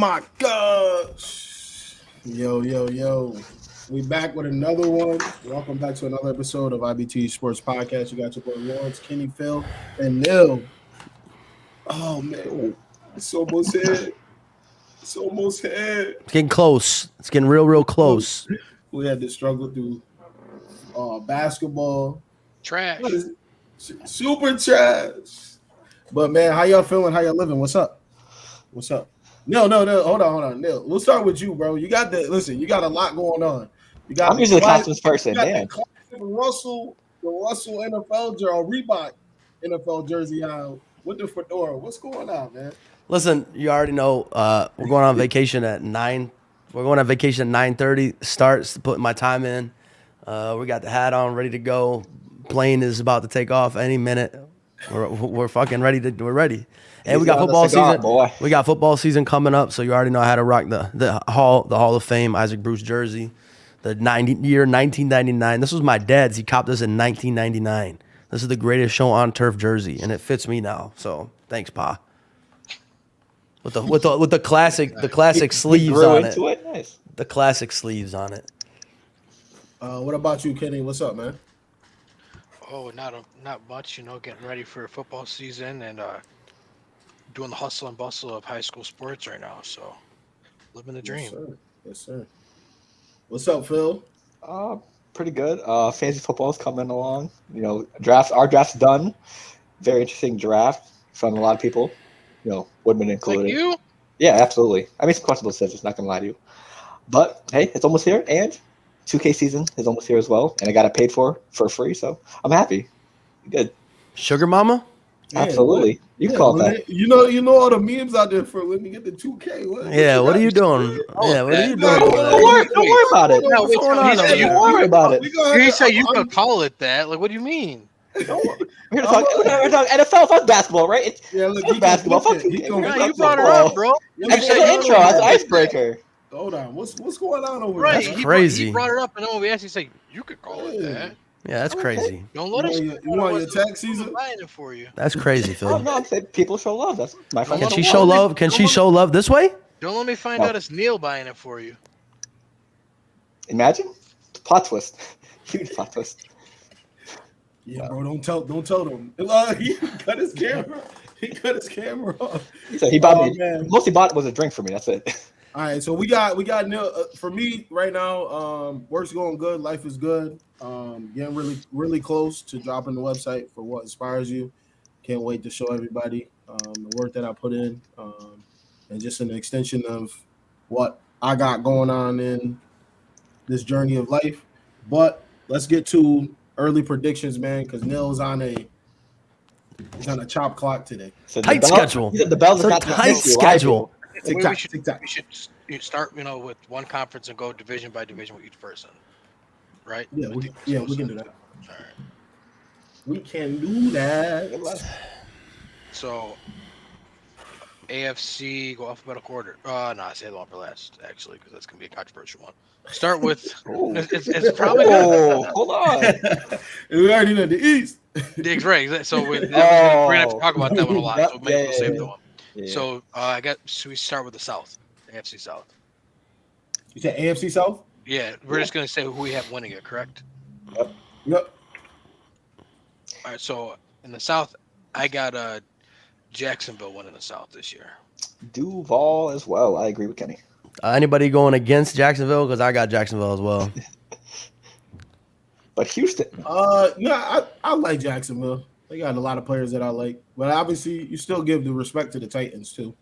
my gosh. Yo. We back with another one. Welcome back to another episode of IBTE Sports Podcast. You got your boy Lawrence, Kenny, Phil, and Neil. Oh, man. It's almost here. It's getting close. It's getting real close. We had to struggle through basketball. Trash. Super trash. But, man, how y'all feeling? How y'all living? What's up? No. Hold on. Neil, we'll start with you, bro. You got a lot going on. I'm usually the classroom person, man. The Russell NFL jersey, or Reebok NFL jersey out with the fedora. What's going on, man? Listen, you already know we're going on vacation at 9. We're going on vacation at 9:30. Starts putting my time in. We got the hat on, ready to go. Plane is about to take off any minute. We're fucking ready. We're ready. And we got football season. Boy. We got football season coming up, so you already know how to rock the Hall of Fame Isaac Bruce jersey. The year 1999. This was my dad's. He copped this in 1999. This is the greatest show on turf jersey, and it fits me now. So thanks, Pa. With the classic sleeves on it. Nice. The classic sleeves on it. What about you, Kenny? What's up, man? Oh, not much. Getting ready for football season and doing the hustle and bustle of high school sports right now. So living the dream. Yes, sir. What's up, Phil? Pretty good. Fantasy football is coming along. Our draft's done. Very interesting draft from a lot of people. Woodman included. Like you? Yeah, absolutely. I made some questionable decisions, not gonna lie to you. But hey, it's almost here, and 2K season is almost here as well, and I got it paid for free, so I'm happy. Good. Sugar mama? Yeah, absolutely. You can call it that. You know all the memes out there for let me get the 2K. What are you doing? Yeah, what are you doing? Don't worry about it. No, don't worry about it. You say you could call it that. Like, what do you mean? We're talking NFL, fuck basketball, right? Look, basketball, fuck you brought her up, bro. It's an intro, it's an icebreaker. Hold on, what's going on over there? That's crazy. He brought it up, and then when we asked, he said, "You could call it that." Yeah, that's crazy. Don't let us. You want your tax season? Buying it for you. That's crazy, Phil. No, I'm saying people show love. That's my friend. Can she show love? Can she show love this way? Don't let me find out it's Neil buying it for you. Imagine plot twist. Huge plot twist. Yeah, bro. Don't tell them. He cut his camera off. He said he bought me. Most he bought was a drink for me. That's it. All right, so we got Neil. For me right now, work's going good. Life is good. Getting really close to dropping the website for What Inspires You. Can't wait to show everybody the work that I put in, and just an extension of what I got going on in this journey of life. But let's get to early predictions, man, because Neil's on a chop clock today. So tight schedule. The Bells got tight schedule. We should start, with one conference and go division by division with each person, right? Yeah, we can do that. All right. We can do that. So, AFC, go alphabetical order. I say the one for last, actually, because that's gonna be a controversial one. Start with. It's probably. Hold on. We already know the East. Right. So we're gonna have to talk about that one a lot. So maybe we'll save the one. Yeah. So so we start with the South, AFC South. You said AFC South? Yeah, we're just gonna say who we have winning it, correct? Yep. All right. So in the South, I got Jacksonville winning the South this year. Duval as well. I agree with Kenny. Anybody going against Jacksonville? Because I got Jacksonville as well. But Houston. I like Jacksonville. They got a lot of players that I like, but obviously you still give the respect to the Titans too.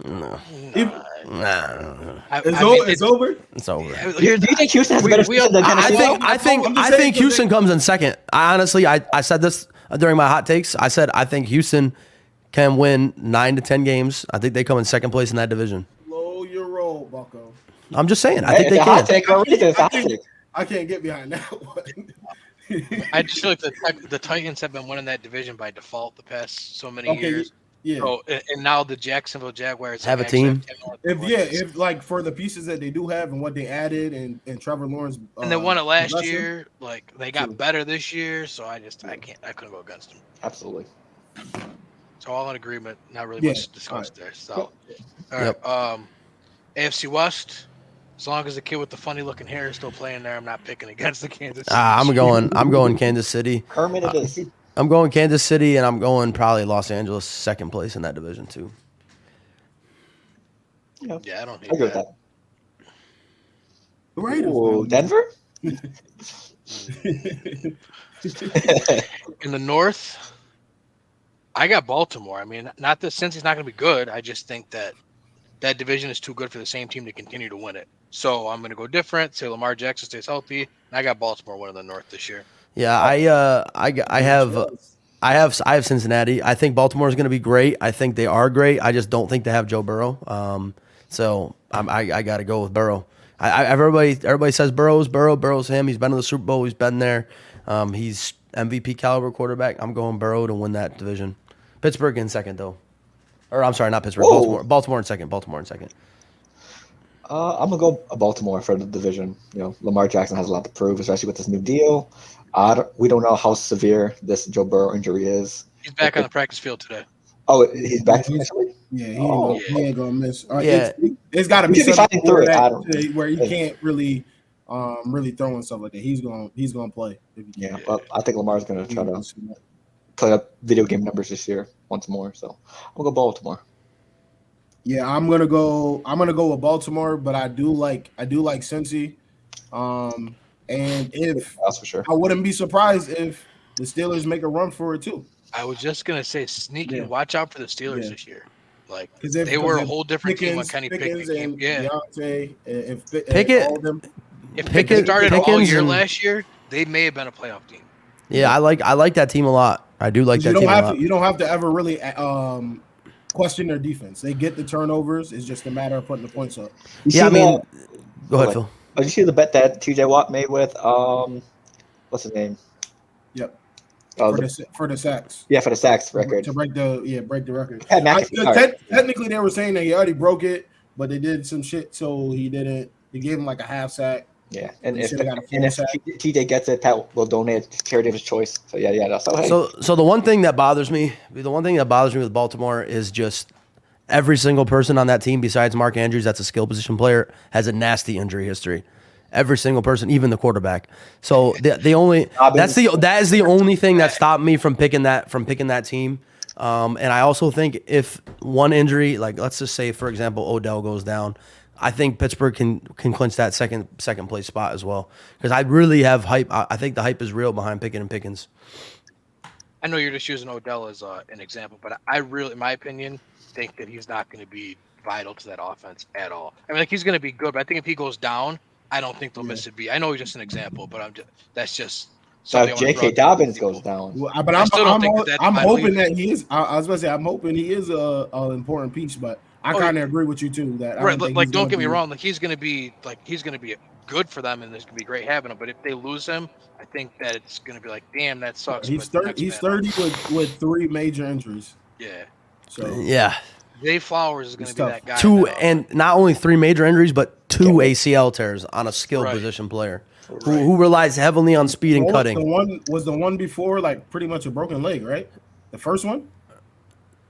No. It's over. It's over. Do you think Houston has a better season than Tennessee? I think Houston comes in second. I said this during my hot takes. I said I think Houston can win 9 to 10 games. I think they come in second place in that division. Blow your roll, Bucko. I'm just saying. I think they can. I can't get behind that one. I just feel like the Titans have been winning that division by default the past so many years. Yeah. So, and now the Jacksonville Jaguars have a team. If like for the pieces that they do have and what they added and Trevor Lawrence and they won it last year, like they got better this year. So I couldn't go against them. Absolutely. So all in agreement. Not really much to discuss there. So all right. AFC West. As long as the kid with the funny looking hair is still playing there, I'm not picking against the Kansas City. I'm going Kansas City. Kermit it is. I'm going Kansas City, and I'm going probably Los Angeles, second place in that division too. Yeah, I don't I hate agree with that. that. The Raiders. Ooh, Denver? In the North, I got Baltimore. I mean, not that since he's not going to be good, I just think that division is too good for the same team to continue to win it. So I'm going to go different. Say Lamar Jackson stays healthy, and I got Baltimore winning the North this year. Yeah, I have Cincinnati. I think Baltimore is going to be great. I think they are great. I just don't think they have Joe Burrow. So I got to go with Burrow. Everybody says Burrow's him. He's been to the Super Bowl. He's been there. He's MVP caliber quarterback. I'm going Burrow to win that division. Pittsburgh in second though, or I'm sorry, not Pittsburgh. Whoa. Baltimore in second. I'm gonna go Baltimore for the division. Lamar Jackson has a lot to prove, especially with this new deal. We don't know how severe this Joe Burrow injury is. He's back on the practice field today. Oh, he's back actually? Yeah, Oh. he ain't gonna miss. Yeah. It's got to be He should be something fighting through it. I where, don't- where he can't really throw and stuff like that. He's gonna play. If he Yeah, Yeah. but I think Lamar's gonna try to can. play up video game numbers this year once more. So I'll go Baltimore. Yeah, I'm gonna go with Baltimore, but I do like Cincy. And if That's for sure. I wouldn't be surprised if the Steelers make a run for it too. I was just going to say, sneaky, Yeah. watch out for the Steelers Yeah. this year. Like, 'Cause if- they were a if whole different team when Kenny Pickens Pickett came. and Yeah. Deontay, if Pickett- all of them, If Pickett- Pickett started all Pickens year and- last year, they may have been a playoff team. Yeah, I like that team a lot. I do like that team a lot. you don't have to ever really question their defense. They get the turnovers. It's just a matter of putting the points up. You Yeah, I see mean, go ahead, Like- Phil. did you see the bet that TJ Watt made with what's his name? Yep. Oh, For the sacks. for the sacks record. To break the record. Pat McAfee, sorry. Technically, they were saying that he already broke it, but they did some shit, so he didn't. They gave him like a half sack. Yeah, and He if should've got a full sack. TJ gets it, Pat will donate to charity of his choice. So yeah. So hey, So the one thing that bothers me with Baltimore is just every single person on that team besides Mark Andrews, that's a skill position player, has a nasty injury history. Every single person, even the quarterback. So that is the only thing that stopped me from picking that team. And I also think if one injury, like let's just say for example Odell goes down, I think Pittsburgh can clinch that second place spot as well. Because I really have hype. I think the hype is real behind Pickett and Pickens. I know you're just using Odell as an example, but I really, in my opinion, think that he's not going to be vital to that offense at all. I mean, like he's going to be good, but I think if he goes down, I don't think they'll miss a beat. I know he's just an example, but that's just. so if J.K. Dobbins goes down, Well, but I'm hoping that he is. I was going to say I'm hoping he is a important piece, but I kind of agree with you too. That right, like don't get me wrong, like he's going to be good for them, and it's going to be great having him. But if they lose him, I think that it's going to be like, damn, that sucks. He's 30 with 3 major injuries. Yeah. So Yeah. Zay Flowers is going to be that guy. And not only 3 major injuries, but 2 ACL tears on a skilled position player who relies heavily on speed and cutting. Was the one before like pretty much a broken leg, right? The first one?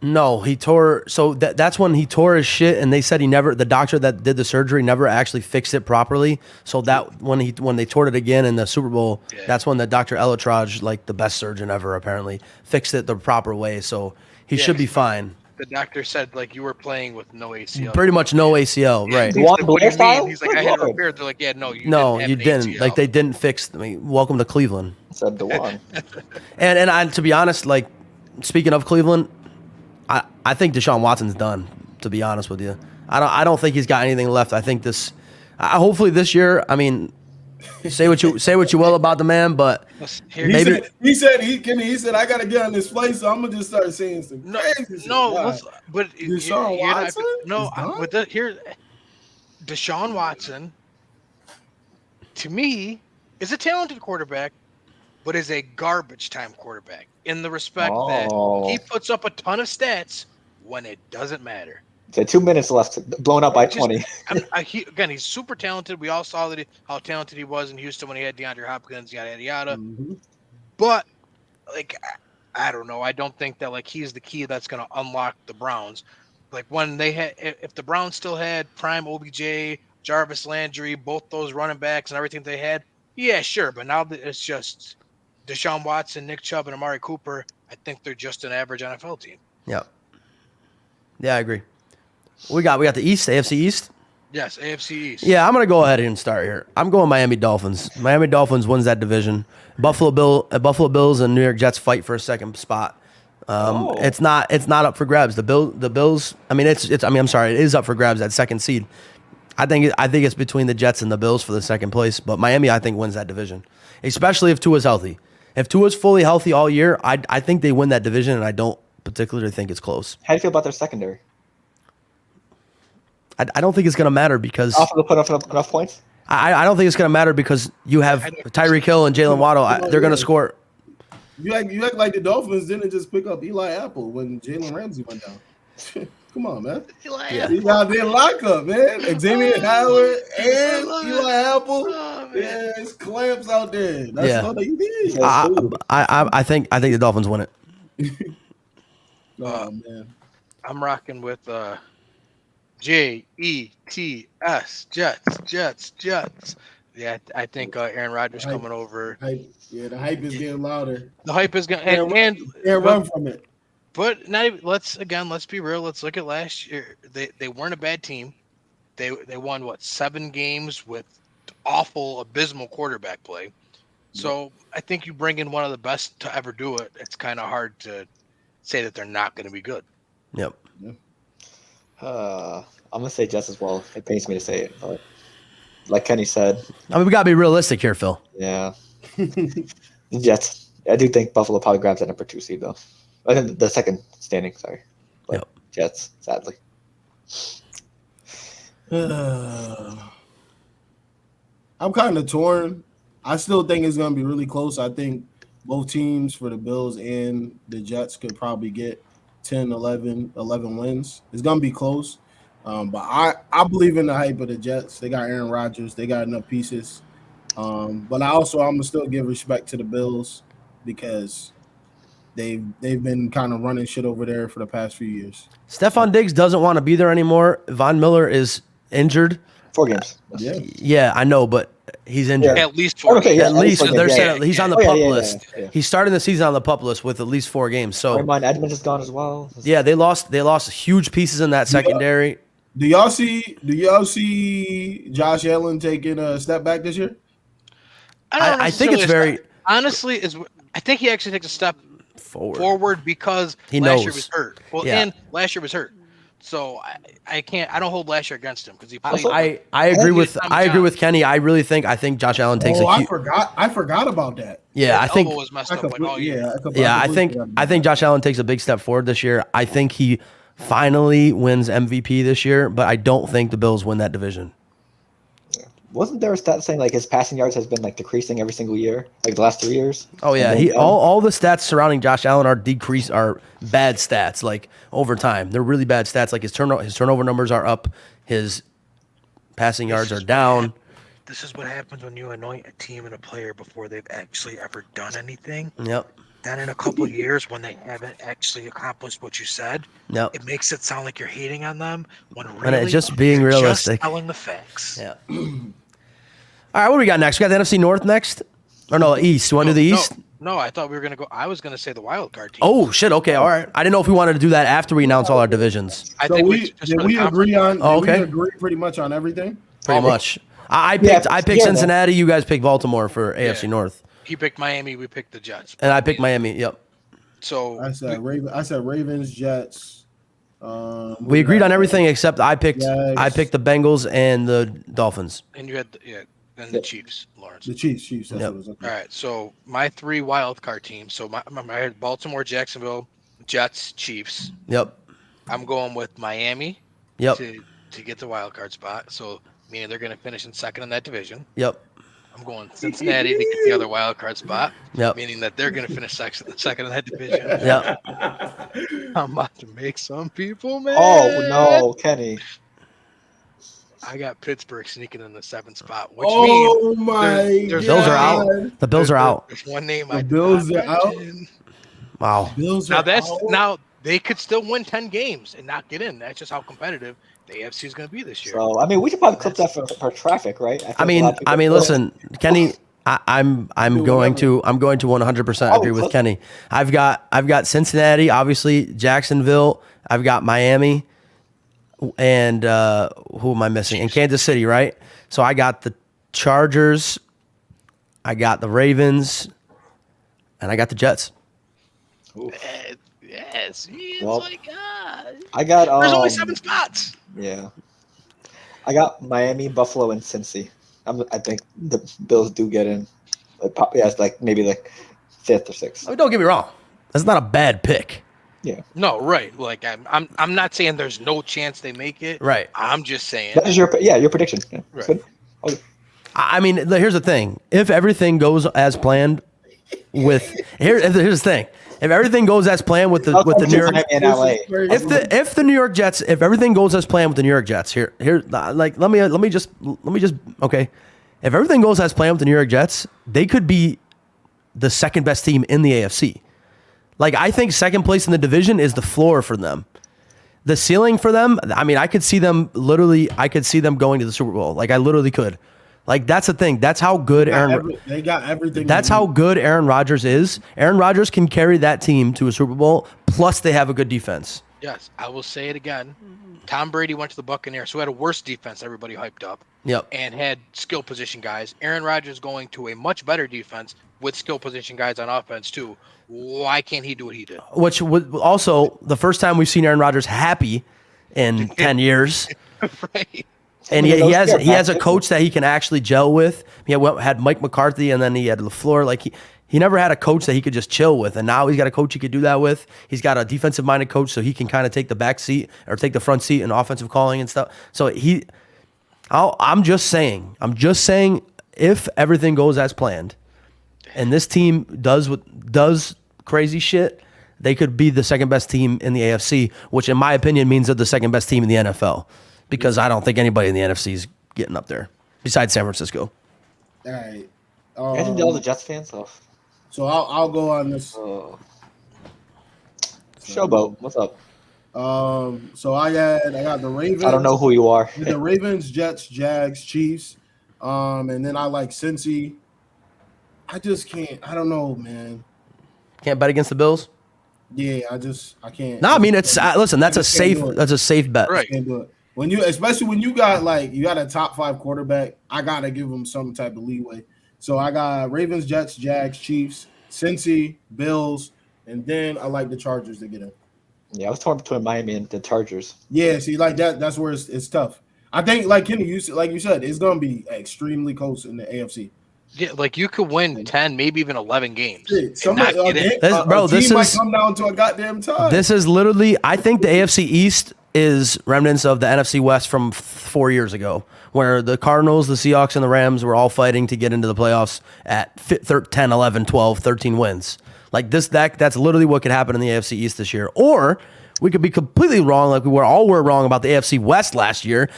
No, he tore. So that's when he tore his shit, and they said the doctor that did the surgery never actually fixed it properly. So that when they tore it again in the Super Bowl, that's when the Dr. Elatraj, like the best surgeon ever, apparently fixed it the proper way. So he should be fine. The doctor said like you were playing with no ACL. Pretty much no ACL, right? He's like, what do you style? mean? He's like, I had it repaired. They're like, yeah, no, you didn't. ACL. Like they didn't fix. I mean, welcome to Cleveland. said the one. And to be honest, like speaking of Cleveland, I think Deshaun Watson's done. To be honest with you, I don't think he's got anything left. I think hopefully this year. I mean, say what you will about the man, but maybe he said I gotta get on this play, so I'm gonna just start saying some crazy shit. But Deshaun Watson? Here, Deshaun Watson, to me, is a talented quarterback, but is a garbage time quarterback in the respect that he puts up a ton of stats when it doesn't matter. So 2 minutes left, blown up by 20. He's super talented. We all saw how talented he was in Houston when he had DeAndre Hopkins, yada yada. Mm-hmm. But like, I don't know. I don't think that like he's the key that's going to unlock the Browns. Like when they had, if the Browns still had prime OBJ, Jarvis Landry, both those running backs and everything they had, yeah, sure. But now that it's just Deshaun Watson, Nick Chubb, and Amari Cooper, I think they're just an average NFL team. Yeah. Yeah, I agree. We got the East, AFC East. Yes, AFC East. Yeah, I'm gonna go ahead and start here. I'm going Miami Dolphins. Miami Dolphins wins that division. Buffalo Bills and New York Jets fight for a second spot. It's not up for grabs. The Bills. I mean, I'm sorry. It is up for grabs at second seed. I think it's between the Jets and the Bills for the second place. But Miami, I think, wins that division, especially if Tua's healthy. If Tua's fully healthy all year, I think they win that division, and I don't particularly think it's close. How do you feel about their secondary? I don't think it's going to matter because After they put up enough points? I don't think it's going to matter because you have Tyreek Hill and Jalen Waddle. They're going to score. You act like the Dolphins didn't just pick up Eli Apple when Jalen Ramsey went down. Come on, man. He out there lock up, man. Xavier Howard and Eli Apple. Yeah, it's clamps out there. That's all they did. I think the Dolphins win it. Oh man. I'm rocking with Jets, Jets. Yeah, I think Aaron Rodgers coming over. The hype is getting louder. The hype is going and run from it. But not even, let's be real. Let's look at last year. They weren't a bad team. They won 7 games with awful, abysmal quarterback play. So I think you bring in one of the best to ever do it. It's kind of hard to say that they're not going to be good. Yep. I'm gonna say Jets as well. It pains me to say it, but like Kenny said, I mean, we gotta be realistic here, Phil. Yeah. Jets. I do think Buffalo probably grabs that number 2 seed though. I think the second standing, sorry. But Yep. Jets, sadly. I'm kind of torn. I still think it's going to be really close. I think both teams for the Bills and the Jets could probably get 10, 11 wins. It's going to be close. But I believe in the hype of the Jets. They got Aaron Rodgers. They got enough pieces. But I'm going to still give respect to the Bills because they've been kind of running shit over there for the past few years. Stephon Diggs doesn't want to be there anymore. Von Miller is injured. 4 games. Yeah, I know, but he's injured. At least 4 Okay, games. yeah, At least they're saying he's on the pup yeah, list. yeah. He's starting the season on the pup list with at least 4 games. So Edmonds is gone as well. yeah, they lost huge pieces in that secondary. Do y'all see Josh Allen taking a step back this year? I think it's very honestly I think he actually takes a step forward because he last knows. year was hurt. Well, Yeah. and last year was hurt. So I don't hold last year against him because he played. I agree with Kenny. I think Josh Allen takes a I forgot about that. Yeah, I think elbow was messed up like all year. I think Josh Allen takes a big step forward this year. I think he finally wins MVP this year, but I don't think the Bills win that division. Wasn't there a stat saying like his passing yards has been like decreasing every single year, like the last 3 years? Oh yeah, all the stats surrounding Josh Allen are bad stats, like over time. They're really bad stats. Like his turnover numbers are up, his passing yards are down. This is what happens when you anoint a team and a player before they've actually ever done anything. Yep. Then in a couple of years, when they haven't actually accomplished what you said, Yep. it makes it sound like you're hating on them when really And it's just being you're realistic. just telling the facts. Yeah. All right, what do we got next? We got the NFC North next? Or no, East. You want to do the East? No, I thought we were going to go. I was going to say the wild card team. Oh, shit. Okay, all right. I didn't know if we wanted to do that after we announce all our divisions. I So think we agree on. Oh, okay. We agree pretty much on everything. Pretty much. I picked Cincinnati. You guys picked Baltimore for AFC North. He picked Miami. We picked the Jets. And I picked Miami. Yep. So I said Ravens, Jets. We agreed on everything except I picked Jags. the Bengals and the Dolphins. and you had then the Chiefs, Lawrence. The Chiefs. That's Yep. what it was. Okay. All right, so my 3 wild card teams. So I had Baltimore, Jacksonville, Jets, Chiefs. Yep. I'm going with Miami Yep. to get the wild card spot. So meaning they're going to finish in second in that division. Yep. I'm going Cincinnati to get the other wild card spot. Yep. Meaning that they're going to finish second in that division. Yep. I'm about to make some people mad. Oh no, Kenny. I got Pittsburgh sneaking in the 7th spot, which means my Bills are out. The Bills are out. there's one name The Bills are out? mentioned. Wow. Bills Now are that's out? now they could still win 10 games and not get in. That's just how competitive the AFC is going to be this year. So I mean, we should probably clip that for traffic, right? feel I like a lot of mean, people- listen, Kenny. I'm going to 100% agree with Kenny. I've got Cincinnati, obviously Jacksonville. I've got Miami, and who am I missing? And Kansas City, right? So I got the Chargers, I got the Ravens, and I got the Jets. Yes, it's Well, like I got there's only 7 spots. Yeah, I got Miami, Buffalo, and Cincy. I think the Bills do get in. Yeah, it's like maybe like 5th or 6th. I mean, don't get me wrong, that's not a bad pick. Yeah, No, right. Like I'm not saying there's no chance they make it. Right. I'm just saying. that is your prediction. Yeah, Right. good. Okay. I mean, here's the thing: if everything goes as planned, here's the thing: if everything goes as planned with the New York, in LA. if the New York Jets, if everything goes as planned with the New York Jets, let me just okay, if everything goes as planned with the New York Jets, they could be the second best team in the AFC. Like, I think second place in the division is the floor for them. The ceiling for them, I mean, I could see them going to the Super Bowl. Like, I literally could. Like, that's the thing. That's how good They got everything. That's how good Aaron Rodgers is. Aaron Rodgers can carry that team to a Super Bowl, plus they have a good defense. Yes, I will say it again. Tom Brady went to the Buccaneers, who had a worse defense everybody hyped up. Yep. And had skill position guys. Aaron Rodgers going to a much better defense with skill position guys on offense too. Why can't he do what he did? Which would also the first time we've seen Aaron Rodgers happy in 10 years. Right. And he has a coach that he can actually gel with. He had Mike McCarthy, and then he had LaFleur. Like he never had a coach that he could just chill with, and now he's got a coach he could do that with. He's got a defensive-minded coach, so he can kind of take the back seat or take the front seat in offensive calling and stuff. So I'm just saying, if everything goes as planned, and this team does crazy shit, they could be the second best team in the AFC, which in my opinion means they're the second best team in the NFL. Because I don't think anybody in the NFC is getting up there besides San Francisco. All right. Imagine all the Jets fans off. So I'll go on this. Showboat, what's up? So I got the Ravens. I don't know who you are. The Ravens, Jets, Jags, Chiefs, and then I like Cincy. I just can't. I don't know, man. Can't bet against the Bills. Yeah, I can't. No, I mean it's listen. That's a safe bet. Right. Can't do it. Especially when you got a top 5 quarterback, I gotta give them some type of leeway. So I got Ravens, Jets, Jags, Chiefs, Cincy, Bills, and then I like the Chargers to get in. Yeah, I was torn between Miami and the Chargers. Yeah, see, like that's where it's tough. I think, like Kenny, you said, it's gonna be extremely close in the AFC. Yeah, like you could win 10, maybe even 11 games. Somebody, might come down to a goddamn tie. This is literally. I think the AFC East is remnants of the NFC West from 4 years ago, where the Cardinals, the Seahawks, and the Rams were all fighting to get into the playoffs at 10, 11, 12, 13 wins. Like that's literally what could happen in the AFC East this year. Or we could be completely wrong, like we were wrong about the AFC West last year.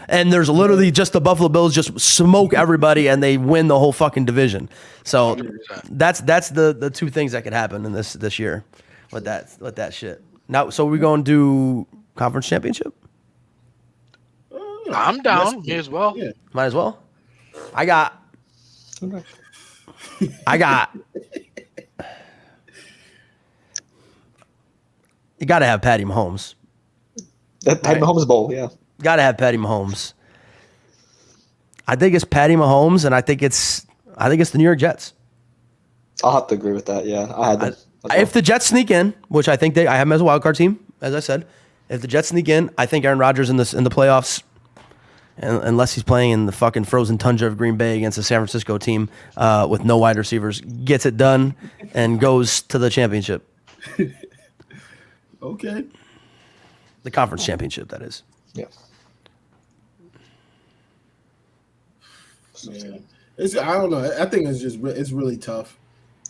And there's literally just the Buffalo Bills just smoke everybody and they win the whole fucking division. So 100%. That's the two things that could happen in this year with that shit. Now, so we're going to do conference championship? I'm down. May as well. Yeah. Might as well. I got. You got to have Patty Mahomes. That Patty Mahomes Bowl, yeah. Got to have Patty Mahomes. I think it's Patty Mahomes, and I think it's the New York Jets. I'll have to agree with that. Yeah, I had that. If the Jets sneak in, which I think I have them as a wild card team, as I said. If the Jets sneak in, I think Aaron Rodgers in the playoffs, unless he's playing in the fucking frozen tundra of Green Bay against the San Francisco team with no wide receivers, gets it done and goes to the championship. Okay. The conference championship, that is. Yeah. Yeah. I don't know. I think it's really tough.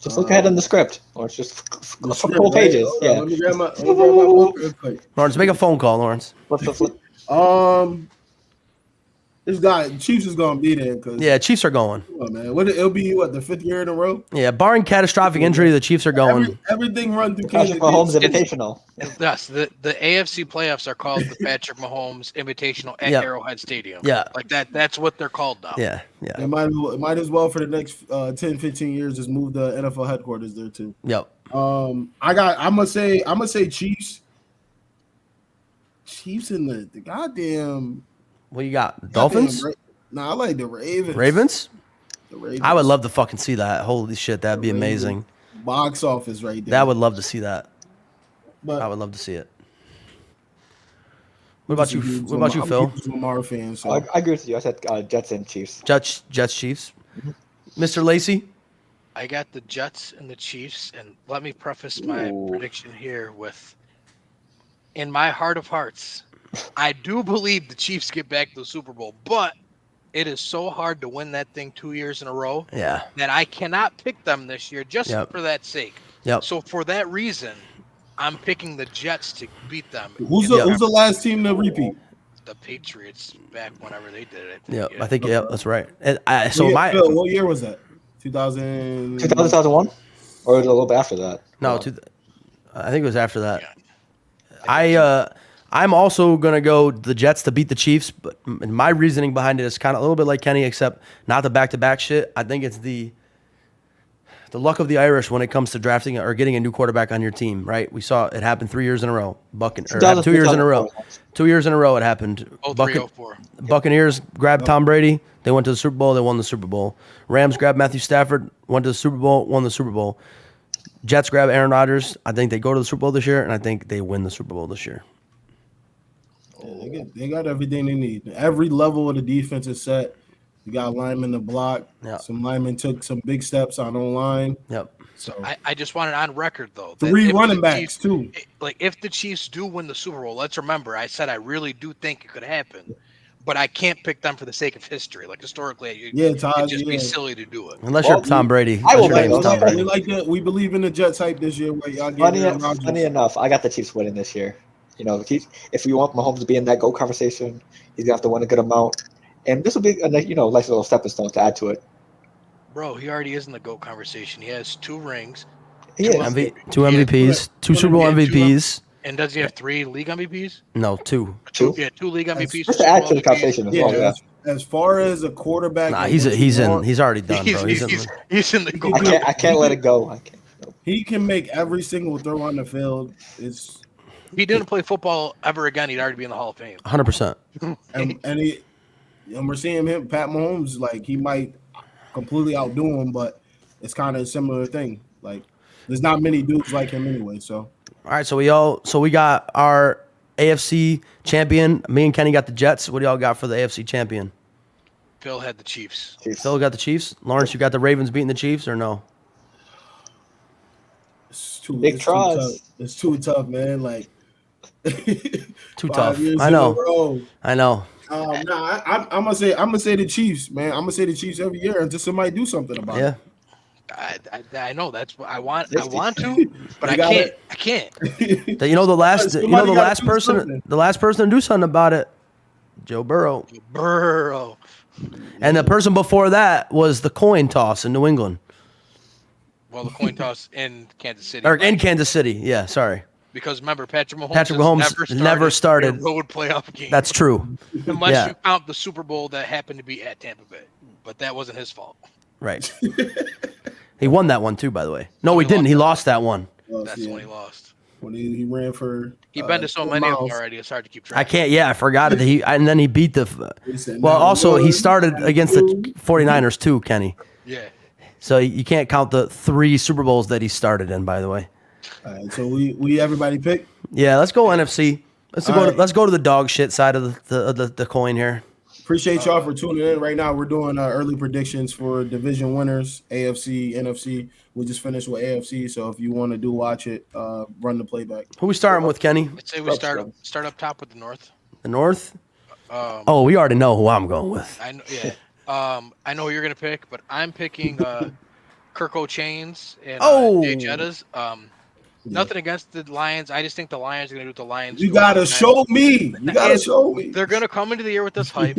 Just look ahead in the script, or it's just a couple pages. Right? Yeah. Let me grab my book real quick. Lawrence, make a phone call, Lawrence. Flip. This guy, Chiefs is gonna be there because Yeah, Chiefs are going. come on, man. It'll be what the 5th year in a row. Yeah, barring catastrophic injury, the Chiefs are going. Everything run through Patrick Kansas. Mahomes Invitational. Yes, the AFC playoffs are called the Patrick Mahomes Invitational at Yep. Arrowhead Stadium. Yeah. Like that. That's what they're called now. Yeah. It might as well for the next 10, 15 years just move the NFL headquarters there too. Yep. I'm gonna say Chiefs. Chiefs in the goddamn. What you got? Dolphins? Nah, I like the Ravens. Ravens? The Ravens. I would love to fucking see that. Holy shit, that'd be amazing. Box office right there. That would love to see that. But I would love to see it. What about you? What about you, I'm Phil? a huge Lamar fan, so I agree with you. I said Jets and Chiefs. Jets, Chiefs. Mr. Lacey? I got the Jets and the Chiefs, and let me preface my prediction here with, in my heart of hearts, I do believe the Chiefs get back to the Super Bowl, but it is so hard to win that thing 2 years in a row Yeah. that I cannot pick them this year just for that sake. Yep. So for that reason, I'm picking the Jets to beat them. who's the last team to repeat? The Patriots back whenever they did it. Yeah, Yeah. I think that's right. And Phil, what year was that? 2001, or a little bit after that. No, I think it was after that. Yeah. I'm also gonna go the Jets to beat the Chiefs, but my reasoning behind it is kind of a little bit like Kenny, except not the back-to-back shit. I think it's the luck of the Irish when it comes to drafting or getting a new quarterback on your team. Right? We saw it happen 3 years in a row. 2 years in a row. 2 years in a row it happened. 03-04. Buccaneers grabbed Tom Brady. They went to the Super Bowl. They won the Super Bowl. Rams grabbed Matthew Stafford. Went to the Super Bowl. Won the Super Bowl. Jets grab Aaron Rodgers. I think they go to the Super Bowl this year, and I think they win the Super Bowl this year. Yeah, they got everything they need. Every level of the defense is set. You got linemen to block. Yeah. Some linemen took some big steps on O-line. Yep. So I just want it on record, though. that 3 if running the backs, Chiefs- too. Like, if the Chiefs do win the Super Bowl, let's remember, I said I really do think it could happen. But I can't pick them for the sake of history. Like, historically, it'd just be silly to do it. Unless you're Tom Brady. I will Unless your name's bet Tom those. Brady. We like that. We believe in the Jets hype this year. Where y'all get Aaron Rodgers. Funny enough, I got the Chiefs winning this year. You know, if you want Mahomes to be in that GOAT conversation, he's gonna have to win a good amount, and this will be a nice little stepping stone to add to it. Bro, he already is in the GOAT conversation. He has 2 rings. He is. Two MVPs, 2 Super Bowl MVPs. And does he have 3 league MVPs? No, 2. Yeah, 2 league MVPs. Just to add to the conversation as well. Yeah. As far as a quarterback, Nah, he's already done, bro. He's in the GOAT. I can't let it go. I can't. he can make every single throw on the field. If he didn't play football ever again, he'd already be in the Hall of Fame. 100%. And we're seeing him, Pat Mahomes, like he might completely outdo him, but it's kind of a similar thing. Like there's not many dudes like him anyway. So All right, so we got our AFC champion. Me and Kenny got the Jets. What do y'all got for the AFC champion? Phil had the Chiefs. Phil got the Chiefs. Lawrence, you got the Ravens beating the Chiefs or no? it's too Big it's too tries. tough. It's too tough, man. Like Too 5 tough. years I in a know. row. I know. I'm gonna say the Chiefs, man. I'm gonna say the Chiefs every year until somebody do something about Yeah. it. I know that's what I want. I 60. want to, but I can't. I can't. The last Somebody gotta do person something. the last person to do something about it, Joe Burrow. Burrow. And the person before that was the coin toss in New England. Well, the coin toss in Kansas City. Or in Kansas City. Yeah, sorry. Because remember, Patrick Mahomes, Mahomes never started. a road playoff game. That's true. Unless you count the Super Bowl that happened to be at Tampa Bay, but that wasn't his fault. Right. He won that one too, by the way. No, he didn't. He lost that one. That's when he lost. When he ran for. He been to so many of them already. It's hard to keep track. I can't. Yeah, I forgot it. And then he beat the. He said, Well, "Now also he one, started against the 49ers too, Kenny. Yeah. So you can't count the 3 Super Bowls that he started in, by the way. All right, so we everybody pick. Yeah, let's go NFC. Let's All go. right. Let's go to the dog shit side of the coin here. Appreciate y'all for tuning in. Right now, we're doing early predictions for division winners, AFC, NFC. We just finished with AFC, so if you want to watch it, run the playback. Who we starting with, Kenny? I'd say we start up top with the North. The North. We already know who I'm going with. I know. Yeah. I know who you're gonna pick, but I'm picking Kirk O'Chains and Jay Jettas. Nothing against the Lions. I just think the Lions are going to do what the Lions You do. gotta show me. You gotta show me. They're going to come into the year with this hype.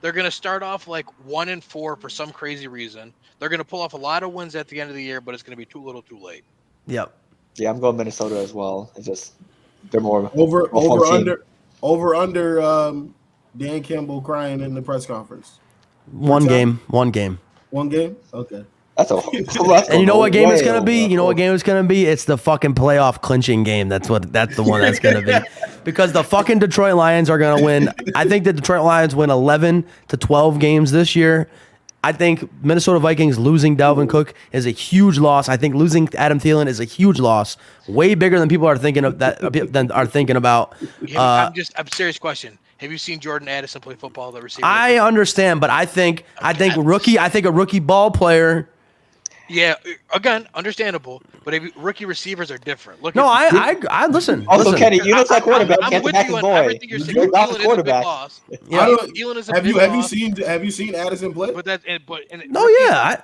They're going to start off like 1-4 for some crazy reason. They're going to pull off a lot of wins at the end of the year, but it's going to be too little, too late. Yep. Yeah, I'm going Minnesota as well. It's just they're more Over fun team. under Dan Campbell crying in the press conference. One game. One game? Okay. That's And you know what game it's gonna be? You know what game it's gonna be? It's the fucking playoff clinching game. That's the one that's gonna be. Because the fucking Detroit Lions are gonna win. I think the Detroit Lions win 11 to 12 games this year. I think Minnesota Vikings losing Dalvin Cook is a huge loss. I think losing Adam Thielen is a huge loss, way bigger than people are thinking of about. I'm serious question. Have you seen Jordan Addison play football? The receiver. I understand, but I think a rookie ball player. Yeah, again, understandable, but rookie receivers are different. Look, I listen. Also, listen. Kenny, you know that quarterback. I'm with you on everything you're saying. You're not the Thielen is a big quarterback. loss. Yeah. Thielen is a big loss. Have you seen Addison play?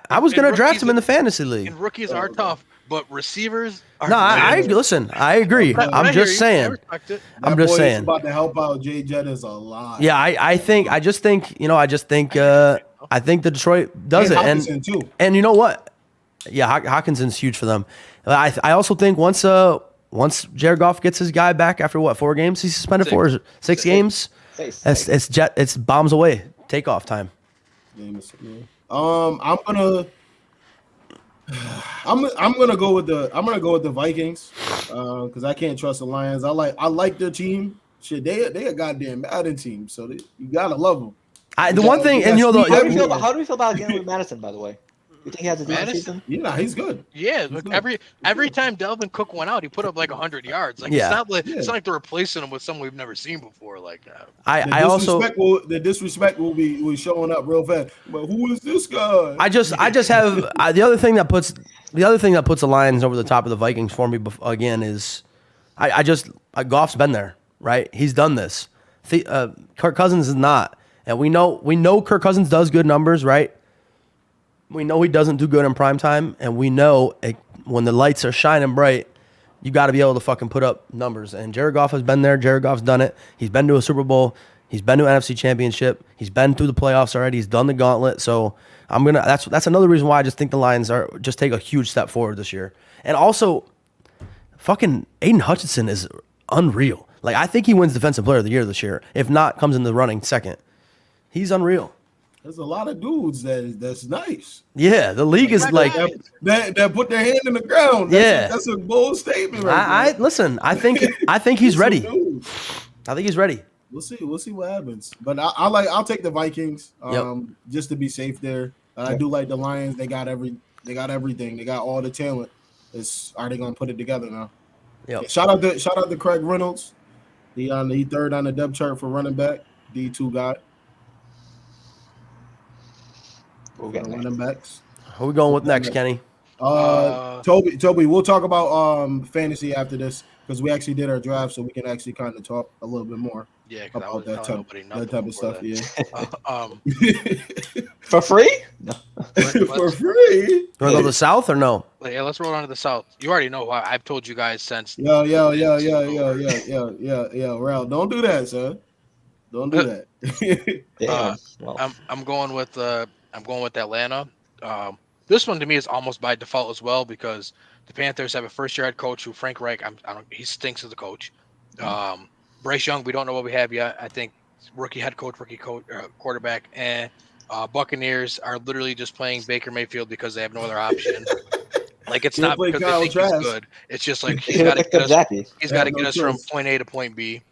I was gonna draft him in the fantasy league. And rookies are tough, but receivers are. No, I listen. I agree. I'm just saying. I'm just saying. About to help out Jay Jettis a lot. Yeah, I think the Detroit does it, and you know what? Yeah, Hawkinson's huge for them. I also think once Jared Goff gets his guy back after 4 games he's suspended for 6 games. It's bombs away, takeoff time. I'm gonna go with the Vikings because I can't trust the Lions. I like their team. Shit, they a goddamn Madden team, so you gotta love them. How do we feel about getting with Madison? By the way, you think he has a decent season? Yeah, he's good. Yeah, look, every time Dalvin Cook went out, he put up like 100 yards. Like it's not like they're replacing him with someone we've never seen before like that. The disrespect will be showing up real fast. But who is this guy? I just have the other thing that puts the Lions over the top of the Vikings for me again is Goff's been there, right? He's done this. Kirk Cousins is not, and we know Kirk Cousins does good numbers, right? We know he doesn't do good in prime time, and we know when the lights are shining bright, you got to be able to fucking put up numbers. And Jared Goff has been there. Jared Goff's done it. He's been to a Super Bowl. He's been to an NFC Championship. He's been through the playoffs already. He's done the gauntlet. So that's another reason why I just think the Lions just take a huge step forward this year. And also, fucking Aiden Hutchinson is unreal. Like, I think he wins Defensive Player of the Year this year. If not, comes in the running second. He's unreal. There's a lot of dudes that's nice. Yeah, the league is like that put their hand in the ground. That's a bold statement. Right listen. I think he's ready. I think he's ready. We'll see what happens. But I'll take the Vikings just to be safe there. I do like the Lions. They got everything. They got all the talent. Are they gonna put it together now? Yeah. Shout out to Craig Reynolds. He third on the depth chart for running back, D2 guy. Running backs. Who we going with next, Kenny? Toby. We'll talk about fantasy after this because we actually did our draft, so we can actually kind of talk a little bit more. Yeah, about that type of stuff. Yeah. For free? No. For free. You want to go to the South or no? Yeah, let's roll on to the South. You already know why I've told you guys since. Yo, Ralph, don't do that, son. Don't do that. I'm going with Atlanta. This one to me is almost by default as well because the Panthers have a first-year head coach who Frank Reich. He stinks as a coach. Bryce Young, we don't know what we have yet. I think rookie head coach, quarterback, and Buccaneers are literally just playing Baker Mayfield because they have no other option. Like it's not because they think he's good. It's just like he's got to get us from point A to point B.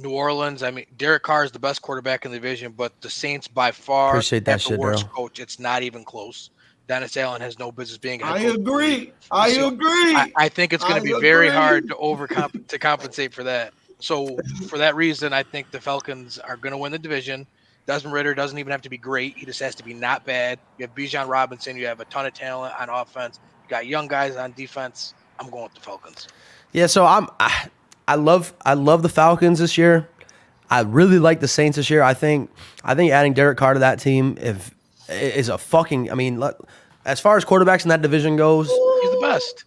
New Orleans, I mean, Derek Carr is the best quarterback in the division, but the Saints by far have the worst coach. It's not even close. Dennis Allen has no business being a head coach. I agree. I think it's going to be very hard to compensate for that. So for that reason, I think the Falcons are going to win the division. Desmond Ridder doesn't even have to be great. He just has to be not bad. You have Bijan Robinson. You have a ton of talent on offense. You got young guys on defense. I'm going with the Falcons. Yeah, so I love the Falcons this year. I really like the Saints this year. I think adding Derek Carr to that team is a fucking. I mean, as far as quarterbacks in that division goes, he's the best.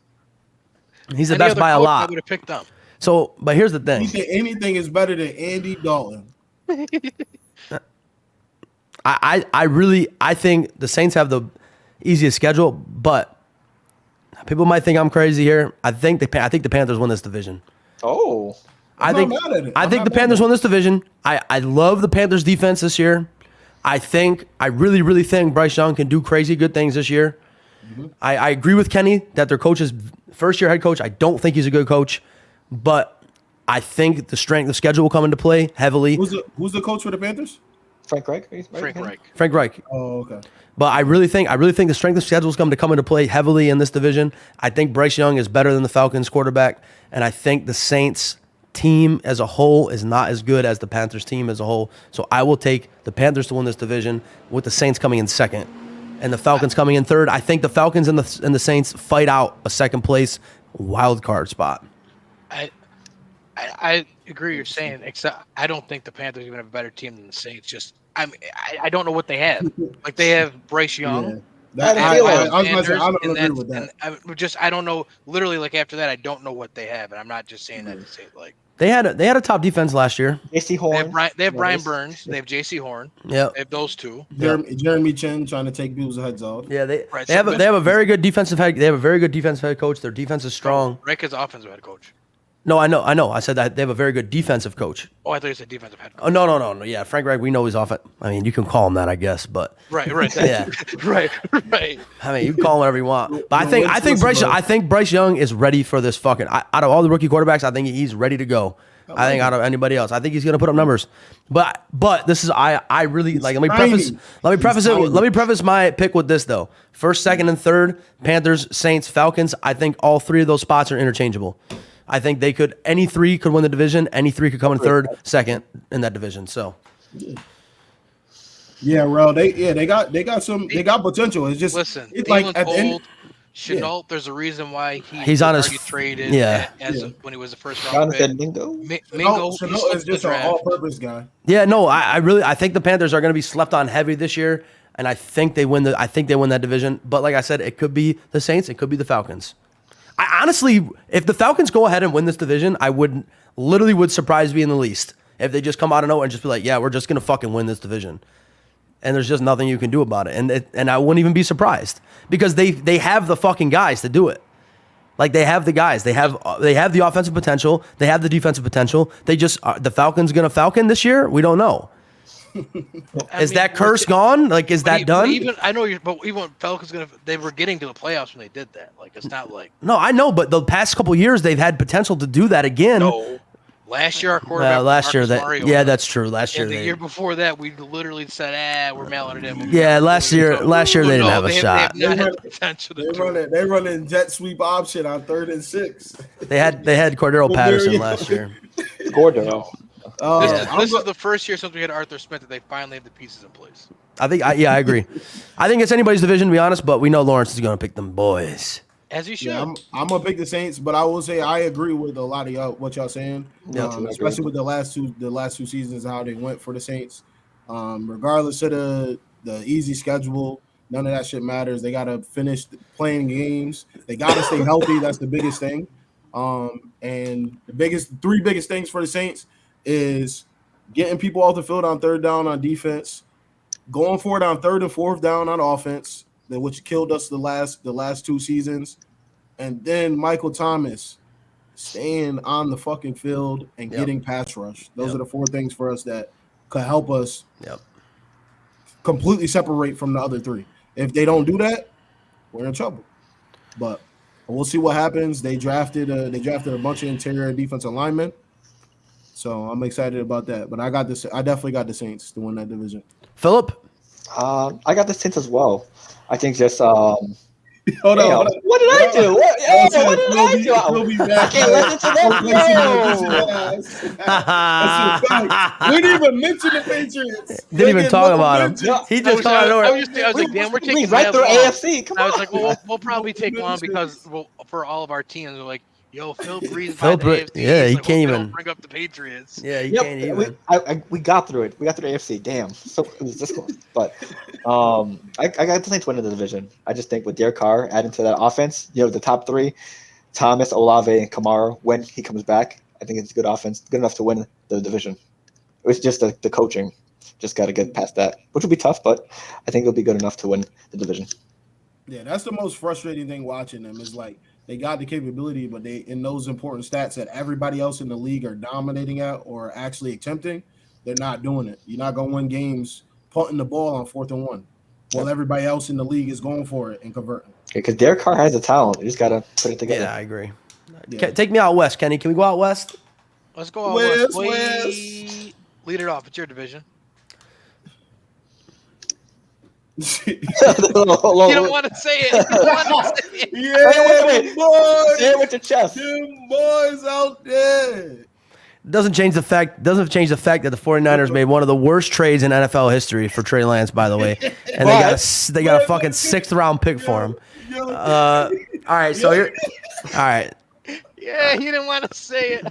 He's the best by a lot. I would have picked them. So, but here's the thing. Anything is better than Andy Dalton. I think the Saints have the easiest schedule, but people might think I'm crazy here. I think the Panthers win this division. Oh, I I'm think not mad at it. I I'm think not the mad Panthers at it. win this division. I love the Panthers defense this year. I really think Bryce Young can do crazy good things this year. Mm-hmm. I agree with Kenny that their coach is first year head coach. I don't think he's a good coach, but I think the strength of schedule will come into play heavily. Who's the coach for the Panthers? Frank Reich. Right? Frank Reich. Frank Reich. Oh, okay. But I really think the strength of schedule is going to come into play heavily in this division. I think Bryce Young is better than the Falcons quarterback, and I think the Saints team as a whole is not as good as the Panthers team as a whole. So I will take the Panthers to win this division with the Saints coming in second and the Falcons coming in third. I think the Falcons and the Saints fight out a second place wild card spot. I agree you're saying, except I don't think the Panthers even have a better team than the Saints. I don't know what they have. Like they have Bryce Young. Yeah. I was gonna say, I don't agree with that. I don't know. Literally, like after that, I don't know what they have, and I'm not just saying that to say like They had a top defense last year. JC Horn. they have Brian Burns, they have J.C. Horn, Yeah. they have those two. Jeremy Chin trying to take people's heads off. Yeah, they Right, have a very good defensive head. They have a very good defensive head coach. Their defense is strong. Rick is offensive head coach. No, I know. I said that they have a very good defensive coach. Oh, I thought you said defensive head coach. Oh no. Yeah, Frank Reich. We know he's off it. I mean, you can call him that, I guess, but Right. yeah. right. I mean, you can call him whatever you want. But No, I think Bryce Young is ready for this fucking. Out of all the rookie quarterbacks, I think he's ready to go. I think out of anybody else, I think he's gonna put up numbers. But this is I really like. Let me preface my pick with this though. First, second, and third: Panthers, Saints, Falcons. I think all three of those spots are interchangeable. I think any three could win the division. Any three could come in third, second in that division. So, yeah, bro. They got potential. It's just Listen. It's like at the end. Chenault, there's a reason why he's on his traded. When he was the first round Jonathan pick. Mingo. Mingo Chenault is just an all-purpose guy. yeah, no, I think the Panthers are going to be slept on heavy this year, and I think they win that division. But like I said, it could be the Saints, it could be the Falcons. I honestly, if the Falcons go ahead and win this division, I would surprise me in the least if they just come out of nowhere and just be like, yeah, we're just going to fucking win this division. And there's just nothing you can do about it. And I wouldn't even be surprised because they have the fucking guys to do it. Like they have the guys. They have the offensive potential. They have the defensive potential. They just the Falcons going to Falcon this year? We don't know. Is that curse gone? Like is that done? Even Falcons they were getting to the playoffs when they did that. Like it's not like No, I know, but the past couple years they've had potential to do that again. no. Last year our quarterback that's true. Last year the year before that we literally said, we're mailing it in. Yeah, last year they didn't have a shot. They running jet sweep option on 3rd and 6. They had Cordero Patterson last year. Cordero. This is the first year since we had Arthur Smith that they finally have the pieces in place. I agree. I think it's anybody's division to be honest, but we know Lawrence is going to pick them boys. As you should. Yeah, I'm gonna pick the Saints, but I will say I agree with a lot of y'all what y'all saying. Especially with the last two seasons how they went for the Saints. Regardless of the easy schedule, none of that shit matters. They gotta finish playing games. They gotta stay healthy. That's the biggest thing. And the three biggest things for the Saints is getting people off the field on 3rd down on defense, going for it on 3rd and 4th down on offense, which killed us the last 2 seasons, and then Michael Thomas staying on the fucking field and getting pass rush. Those are the 4 things for us that could help us completely separate from the other 3. If they don't do that, we're in trouble. But we'll see what happens. They drafted a bunch of interior defensive linemen, so I'm excited about that. But I definitely got the Saints to win that division. Philip? I got the Saints as well. I think just Hold on. What did I do? What did I do? I can't listen to that. We didn't even mention the Patriots. Didn't even talk about them. He just called it over. I was like, damn, we're taking right through AFC. I was like, well, we'll probably take long because for all of our teams, we're like, yo, Phil breezed by the AFC. Yeah, he like, can't even bring up the Patriots. Yeah, he can't even. We got through it. We got through the AFC. Damn. So it was this close. But I got the Saints winning the division. I just think with Derek Carr adding to that offense, the top 3, Thomas, Olave, and Kamara, when he comes back, I think it's a good offense, good enough to win the division. It was just the coaching Just got to get past that, which will be tough, but I think it'll be good enough to win the division. Yeah, that's the most frustrating thing watching them is like they got the capability, but they in those important stats that everybody else in the league are dominating at or actually attempting, they're not doing it. You're not gonna win games punting the ball on 4th and 1, while everybody else in the league is going for it and converting. Because Derek Carr has the talent. You just got to put it together. Yeah, I agree. Yeah. Take me out west, Kenny. Can we go out west? Let's go out West, west. West. Lead it off. It's your division. You You don't want to say it. You don't want to say it. Yeah, boys, Say it with your chest. them boys out there. Doesn't change the fact that the 49ers made one of the worst trades in NFL history for Trey Lance, by the way, and they got a fucking 6th round pick for him. All right, so here, all right. Yeah, he didn't want to say it.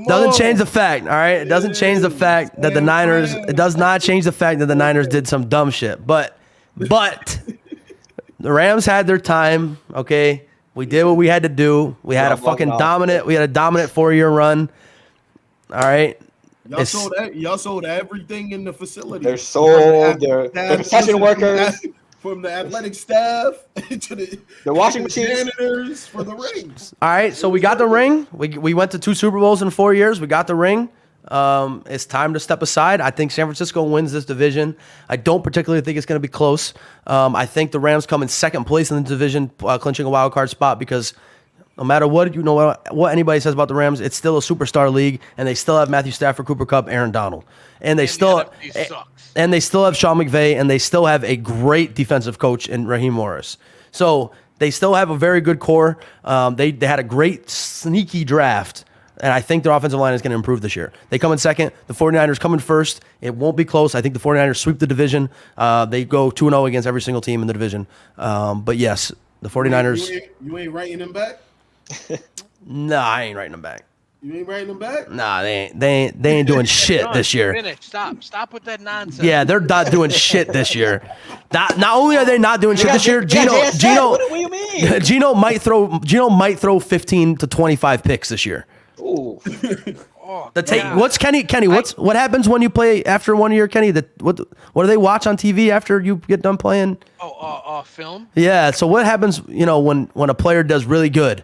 Doesn't change the fact, all right? It doesn't change the fact that the Niners. It does not change the fact that the Niners did some dumb shit. But the Rams had their time. Okay, we did what we had to do. We had a fucking dominant. We had a dominant 4-year run. All right. Y'all sold everything in the facility. They're sold. They're concession workers. From the athletic staff to the washing machines. janitors for the rings. All right, so we got the ring. We went to 2 Super Bowls in 4 years. We got the ring. It's time to step aside. I think San Francisco wins this division. I don't particularly think it's going to be close. I think the Rams come in 2nd place in the division, clinching a wild card spot because no matter what what anybody says about the Rams, it's still a superstar league, and they still have Matthew Stafford, Cooper Kupp, Aaron Donald, and they still have Sean McVay, and they still have a great defensive coach in Raheem Morris. So they still have a very good core. They had a great sneaky draft, and I think their offensive line is going to improve this year. They come in 2nd. The 49ers come in 1st. It won't be close. I think the 49ers sweep the division. They go 2-0 against every single team in the division. But yes, the 49ers. You ain't writing them back? Nah, I ain't writing them back. You ain't writing them back? Nah, they ain't doing shit this year. Finish. Stop with that nonsense. Yeah, they're not doing shit this year. Not only are they not doing shit this year, Gino, What do you mean? Gino might throw 15 to 25 picks this year. Ooh. What's Kenny? What happens when you play after 1 year, Kenny? What do they watch on TV after you get done playing? Film. Yeah. So what happens? When a player does really good,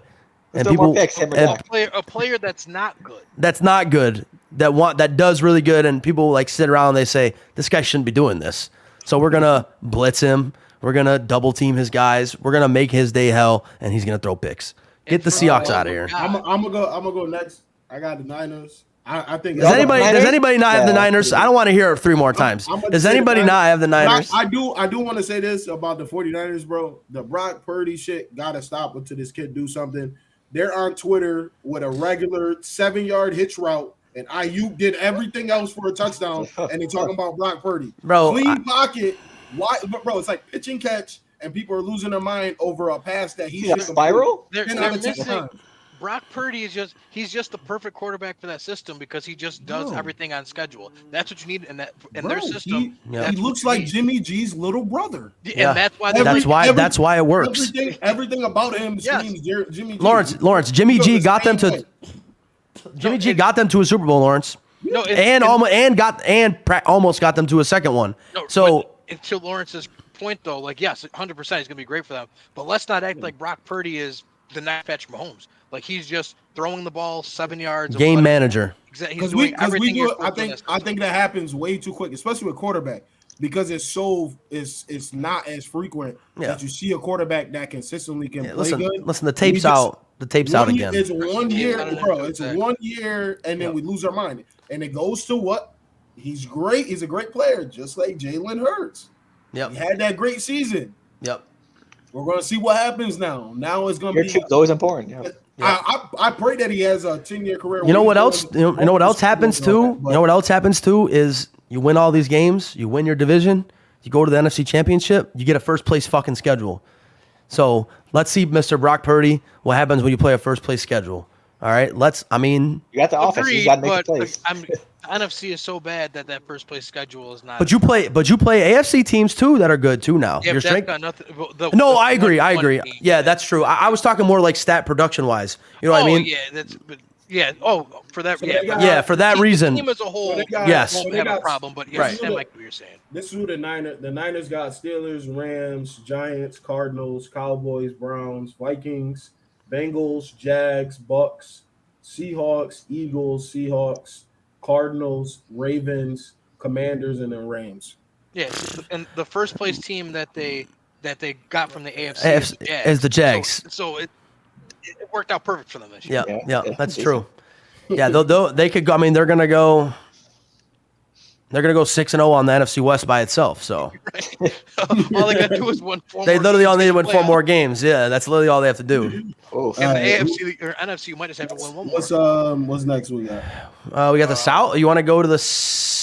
and people a player that's not good. That's not good. That does really good, and people like sit around and they say this guy shouldn't be doing this. So we're gonna blitz him. We're gonna double team his guys. We're gonna make his day hell, and he's gonna throw picks. Get the Seahawks out of here. I'm gonna go next. I got the Niners. I think. Does anybody not have the Niners? I don't want to hear it 3 more times. Does anybody not have the Niners? I do want to say this about the 49ers, bro. The Brock Purdy shit gotta stop until this kid do something. They're on Twitter with a regular 7-yard hitch route, and Ayuk did everything else for a touchdown, and they're talking about Brock Purdy. Bro, clean pocket. Why? But bro, it's like pitch and catch, and people are losing their mind over a pass that he should spiral. They're missing. Brock Purdy he's just the perfect quarterback for that system because he just does everything on schedule. That's what you need in their system. He looks like Jimmy G's little brother. And that's why that's why it works. Everything about him screams Jimmy G. Lawrence, Jimmy G got them to a Super Bowl, Lawrence. No, almost got them to a second one. No, so to Lawrence's point though, like yes, 100% he's gonna be great for them. But let's not act like Brock Purdy is the next Patrick Mahomes. Like he's just throwing the ball 7 yards. Game manager. Exactly. He's doing everything. I think that happens way too quick, especially with quarterback, because it's not as frequent that you see a quarterback that consistently can play good. Listen, the tape's out. The tape's out again. It's 1 year, bro. It's 1 year, and then we lose our mind. And it goes to what? He's great. He's a great player, just like Jalen Hurts. Yep. He had that great season. Yep. We're going to see what happens now. Now it's going to be. It's always important. Yeah. I pray that he has a 10-year career. You know what else? You know what else happens too? You know what else happens too is you win all these games, you win your division, you go to the NFC Championship, you get a first place fucking schedule. So let's see, Mr. Brock Purdy, what happens when you play a first place schedule. All right, you got the offense. You got to make the plays. NFC is so bad that first place schedule is not. But you play AFC teams too that are good too now. Yeah, Your that's got nothing. I agree. Yeah, that's true. I was talking more like stat production wise. You know what I mean? Yeah, Yeah. Oh, for that. So Yeah. they got- Yeah, for that reason. Team as a whole, So they got- Yes. won't so they have a got- problem. But Right. yes, I like what you're saying. This is who the Niners got: Steelers, Rams, Giants, Cardinals, Cowboys, Browns, Vikings, Bengals, Jags, Bucks, Seahawks, Eagles, Seahawks, Cardinals, Ravens, Commanders, and then Rams. Yeah, and the first place team that they got from the AFC is the Jags. So it worked out perfect for them this year. Yeah, Yeah, that's decent. true. Yeah, they could go. I mean, they're gonna go 6-0 on the NFC West by itself. So All they got to do is win 4 they more literally games only in win the 4 more playoffs. games. Yeah, that's literally all they have to do. Oh, And the Alright, AFC or NFC, you might just have to win one more. What's next we got? We got the South. You want to go to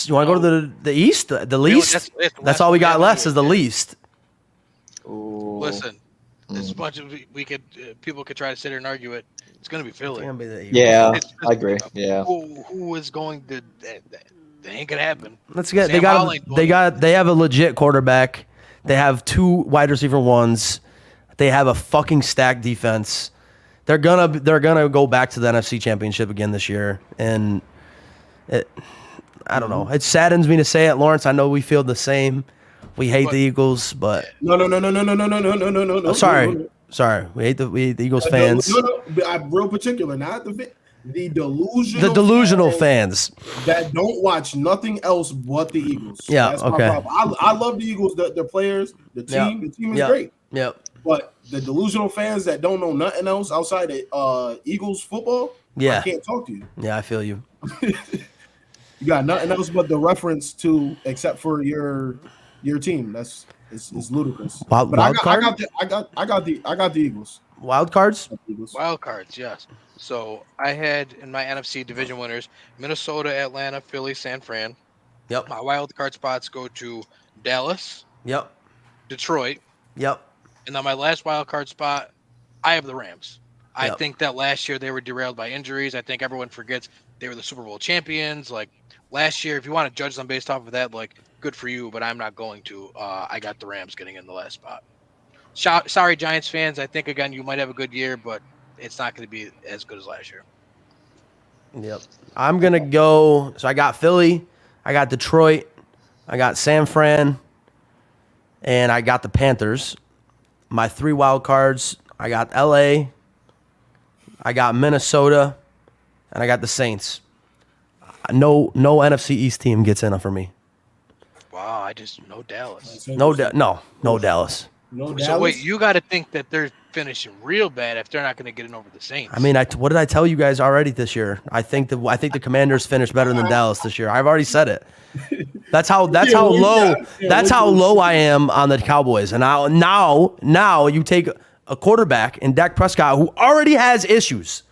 You want to go to the East, the least? That's the That's last all we one got have to left do. is the least. Ooh. Listen, as much as we could, people could try to sit here and argue it. It's going to be Philly. Yeah, It's just- I agree. Yeah. Who is going to? That ain't gonna happen. Let's get. Sam Howell ain't going They have a legit quarterback. They have 2 wide receiver ones. They have a fucking stacked defense. They're gonna go back to the NFC Championship again this year, and I don't know. It saddens me to say it, Lawrence. I know we feel the same. We hate the Eagles, but No. sorry. We hate the Eagles fans. No. I'm real particular, not the Delusional fans. that don't watch nothing else but the Eagles. Yeah, That's okay. my problem. I love the Eagles, the players, the team. Yeah. The team is Yeah. great. Yep. But the delusional fans that don't know nothing else outside of Eagles football, Yeah. I can't talk to you. Yeah, I feel you. You got nothing else but the reference to, except for your team. It's ludicrous. Wild But I card? got the Eagles. Wild cards? Wild cards, yes. So I had in my NFC division winners Minnesota, Atlanta, Philly, San Fran. Yep. My wild card spots go to Dallas, Yep. Detroit, Yep. and then my last wild card spot, I have the Rams. I Yep. think that last year they were derailed by injuries. I think everyone forgets they were the Super Bowl champions. Like last year, if you want to judge them based off of that, like good for you, but I'm not going to. I got the Rams getting in the last spot. Sorry, Giants fans. I think again you might have a good year, but it's not going to be as good as last year. Yep. I'm going to go. So I got Philly. I got Detroit. I got San Fran. And I got the Panthers. My 3 wild cards. I got LA. I got Minnesota. And I got the Saints. No NFC East team gets in for me. Wow, I just know Dallas. No Dallas. No So Dallas? wait, you got to think that they're finishing real bad if they're not going to get in over the Saints. I mean, what did I tell you guys already this year? I think the Commanders finished better than Dallas this year. I've already said it. That's how low I am on the Cowboys. And now you take a quarterback in Dak Prescott who already has issues.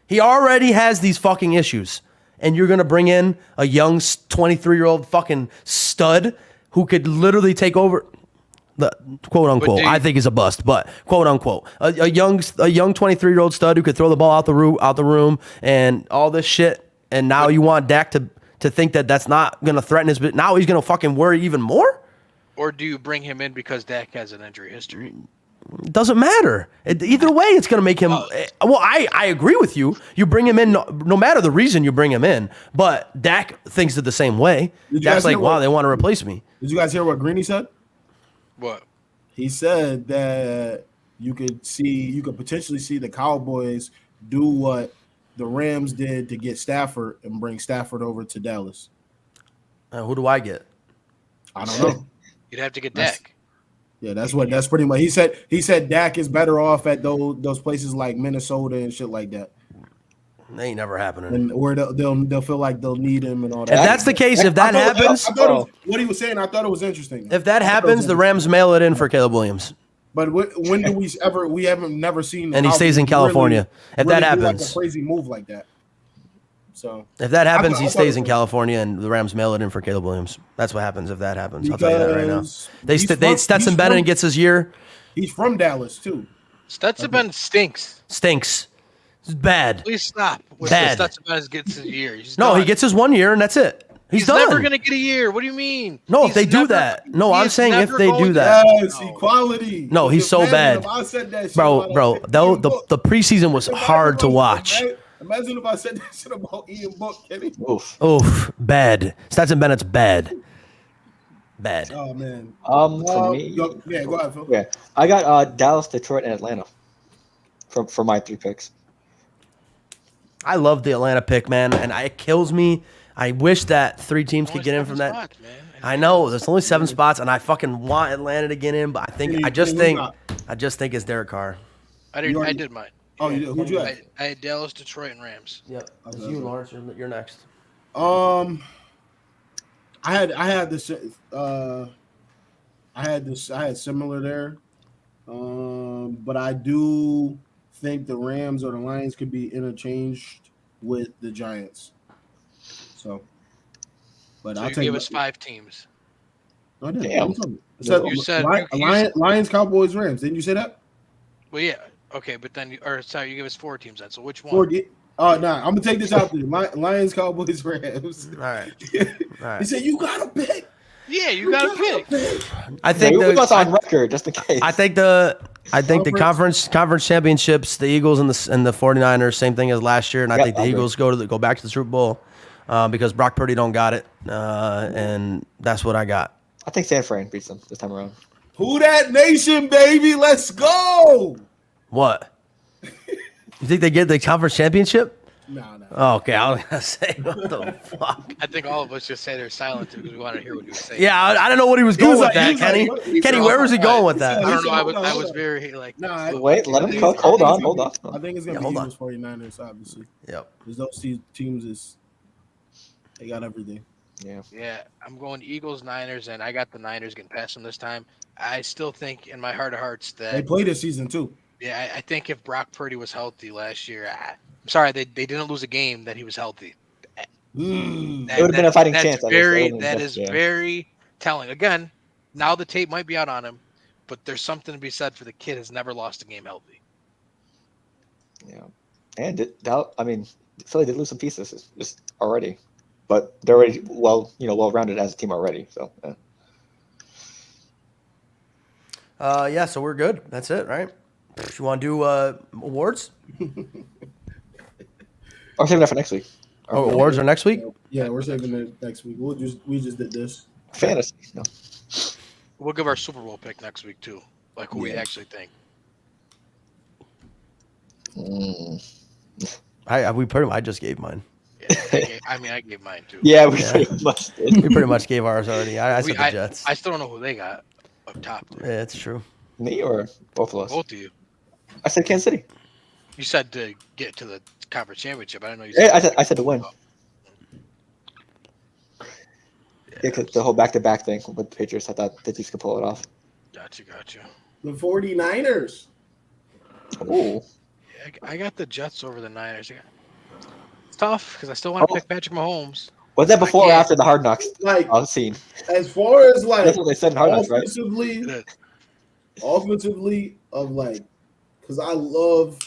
He already has these fucking issues. And you're going to bring in a young 23-year-old fucking stud who could literally take over the quote unquote. I think is a bust, but quote unquote. A young 23-year-old stud who could throw the ball out the room and all this shit. And now you want Dak to think that that's not going to threaten his, but now he's going to fucking worry even more? Or do you bring him in because Dak has an injury history? It doesn't matter. Either way, it's going to make him. Well, I agree with you. You bring him in no matter the reason you bring him in. But Dak thinks it the same way. Dak's like, wow, they want to replace me. Did you guys hear what Greeny said? What? He said that you could potentially see the Cowboys do what the Rams did to get Stafford and bring Stafford over to Dallas. Who do I get? I don't know. You'd have to get Dak. Yeah, that's pretty much. He said Dak is better off at those places like Minnesota and shit like that. That ain't never happening. And where they'll feel like they'll need him and all that. If that's the case, if that happens, what he was saying, I thought it was interesting. if that happens, the Rams mail it in for Caleb Williams, But when do we haven't never seen, and he stays in California. If that do like happens, a crazy move like that. So if that happens, I he thought stays it in was- California, and the Rams mail it in for Caleb Williams. That's what happens if that happens. I'll tell you that right now. Because Stetson Bennett gets his year. He's from Dallas too. Stetson Bennett stinks. Stinks. It's bad. Please stop. With Bad. Stetson Bennett gets his year. He's No, done. he gets his 1 year, and that's it. He's done. never going to get a year. What do you mean? No, if He's they do never- that. No, he I'm is saying if never they going do to- that. Yes, equality. No, he's so Imagine bad. if I said that shit Bro, about the preseason was hard to watch. Imagine if I said that shit about Ian Book, Kenny. Oof, bad. Stetson Bennett's bad. Bad. Oh man. For me, Go ahead, Phil. yeah, I got Dallas, Detroit, and Atlanta for my 3 picks. I love the Atlanta pick, man, and it kills me. I wish that 3 teams could Only get in 7 from that. spots, man. I know there's only 7 spots, and I fucking want Atlanta to get in, but I just think it's Derek Carr. I already- did mine. Oh, you did. Who'd you have? I had Dallas, Detroit, and Rams. Yep, it's you, Lawrence. You're next. I had this. I had similar there. But I do think the Rams or the Lions could be interchanged with the Giants. So, but So I'll you take gave us 5 teams. I did. Damn. You said Lions, Cowboys, Rams. Didn't you say that? Well, yeah. Okay, but then you gave us 4 teams then. So which one? 4D. Oh, nah. I'm gonna take this out there. Lions, Cowboys, Rams. All right. He said you gotta pick. Yeah, you got to pick. I think we got on record just in case. I think the conference championships, the Eagles and the 49ers, same thing as last year, and I think the Eagles go back to the Super Bowl because Brock Purdy don't got it, and that's what I got. I think San Fran beats them this time around. Who that nation, baby? Let's go. What? You think they get the conference championship? No. Oh, okay, I was gonna say what the fuck. I think all of us just say they're silent because we want to hear what he was saying. Yeah, I don't know what he was going with that, Kenny. Kenny, Where was he going with that? I don't know. I was very like. Nah, Wait, let him cook. Hold on. I think it's gonna be Eagles 49ers, obviously. Yep. Because those teams they got everything. Yeah, I'm going Eagles, Niners, and I got the Niners getting past them this time. I still think in my heart of hearts that They play this season too. Yeah, I think if Brock Purdy was healthy last year, I'm sorry they didn't lose a game that he was healthy. It would have been a fighting chance. That is very telling. Again, now the tape might be out on him, but there's something to be said for the kid has never lost a game healthy. Yeah, and Philly did lose some pieces just already, but they're already well-rounded as a team already. So. So we're good. That's it, right? You want to do awards? Or save that for next week. Awards are next week? Yeah, we're saving it next week. We just did this. Fantasy. No. We'll give our Super Bowl pick next week too, like who we actually think. I just gave mine. Yeah, I gave mine too. Yeah, we pretty much did. We pretty much gave ours already. I said the Jets. I still don't know who they got up top. There. Yeah, it's true. Me or both of us? Both of you. I said Kansas City. You said to get to the conference championship. I didn't know you said. Yeah, I said to win. Yeah, because the whole back-to-back thing with the Patriots, I thought the Chiefs could pull it off. Got you. The 49ers. Oh. Yeah, I got the Jets over the Niners. It's tough because I still want to pick Patrick Mahomes. Was that before or after the Hard Knocks scene? As far as that's what they said in Hard Knocks, right? Offensively, because I love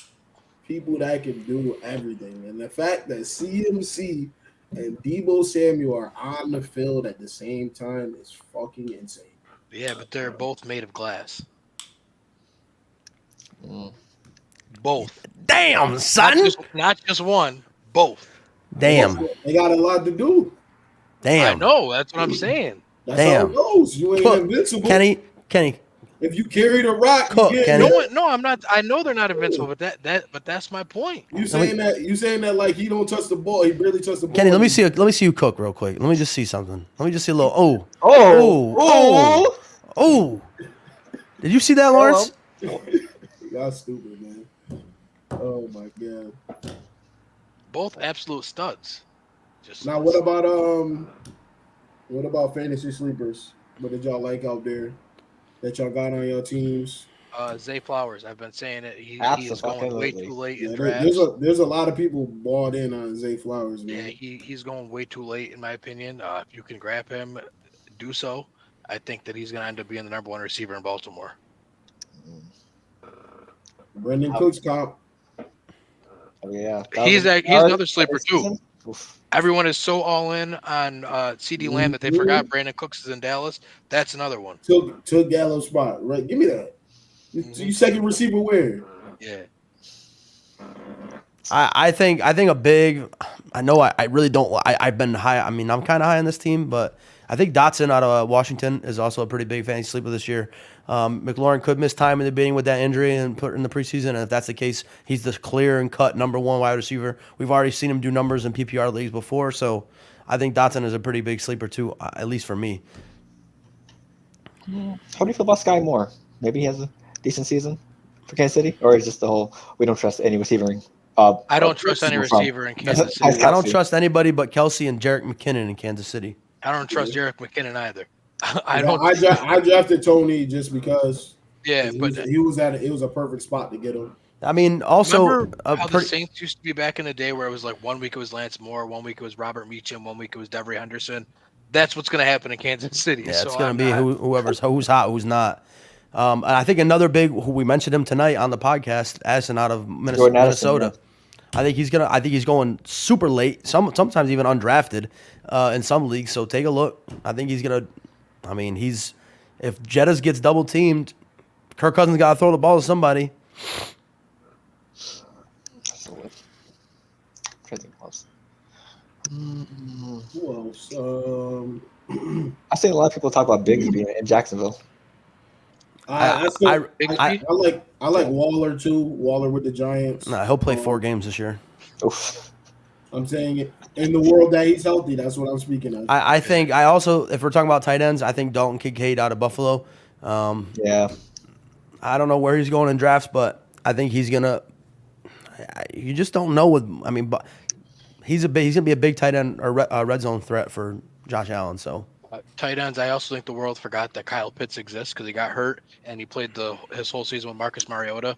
people that can do everything, and the fact that CMC and Deebo Samuel are on the field at the same time is fucking insane. Yeah, but they're both made of glass. Both. Damn, son. Not just one. Both. Damn. They got a lot to do. Damn. I know. That's what I'm saying. That's how it goes. You ain't invincible. Kenny. If you carry the rock, no, I'm not. I know they're not invincible, but that's my point. You saying that like he don't touch the ball, he barely touch the ball. Kenny, let me see you cook real quick. Let me just see something. Let me just see a little. Oh. Did you see that, Lawrence? Y'all stupid, man. Oh my god. Both absolute studs. Now, what about fantasy sleepers? What did y'all like out there that y'all got on your teams? Zay Flowers. I've been saying it. He is going way too late in drafts. There's a lot of people bought in on Zay Flowers, man. Yeah, he's going way too late, in my opinion. If you can grab him, do so. I think that he's going to end up being the number 1 receiver in Baltimore. Brandon Cooks comp. Oh, yeah. He's another sleeper, too. Everyone is so all in on CD Lamb that they forgot Brandon Cooks is in Dallas. That's another one. Took Gallo's spot. Right. Give me that. You second receiver where? Yeah. I think a big. I know I really don't. I've been high. I mean, I'm kind of high on this team, but I think Dotson out of Washington is also a pretty big fantasy sleeper this year. McLaurin could miss time in the beginning with that injury and put in the preseason, and if that's the case, he's the clear and cut number one wide receiver. We've already seen him do numbers in PPR leagues before, so I think Dotson is a pretty big sleeper too, at least for me. How do you feel about Sky Moore? Maybe he has a decent season for Kansas City, or is just the whole we don't trust any receiving? I don't trust any receiver in Kansas City. I don't trust anybody but Kelsey and Jerick McKinnon in Kansas City. I don't trust Jerick McKinnon either. I drafted Tony just because. Yeah, but it was a perfect spot to get him. I mean, also remember how the Saints used to be back in the day, where it was like 1 week it was Lance Moore, 1 week it was Robert Meacham, 1 week it was Devery Henderson. That's what's going to happen in Kansas City. Yeah, it's going to be who's hot, who's not. And I think another big, who we mentioned him tonight on the podcast, Addison out of Minnesota. I think he's going super late, sometimes even undrafted in some leagues. So take a look. I think he's gonna. I mean, if Jettas gets double teamed, Kirk Cousins got to throw the ball to somebody. Who else? I see a lot of people talk about Bigsby in Jacksonville. I like Waller too. Waller with the Giants. Nah, he'll play 4 games this year. Oof. I'm saying it in the world that he's healthy. That's what I'm speaking of. I think I also, if we're talking about tight ends, I think Dalton Kincaid out of Buffalo. Yeah. I don't know where he's going in drafts, but I think he's gonna. You just don't know but he's gonna be a big tight end or red zone threat for Josh Allen. So. Tight ends, I also think the world forgot that Kyle Pitts exists because he got hurt and he played his whole season with Marcus Mariota.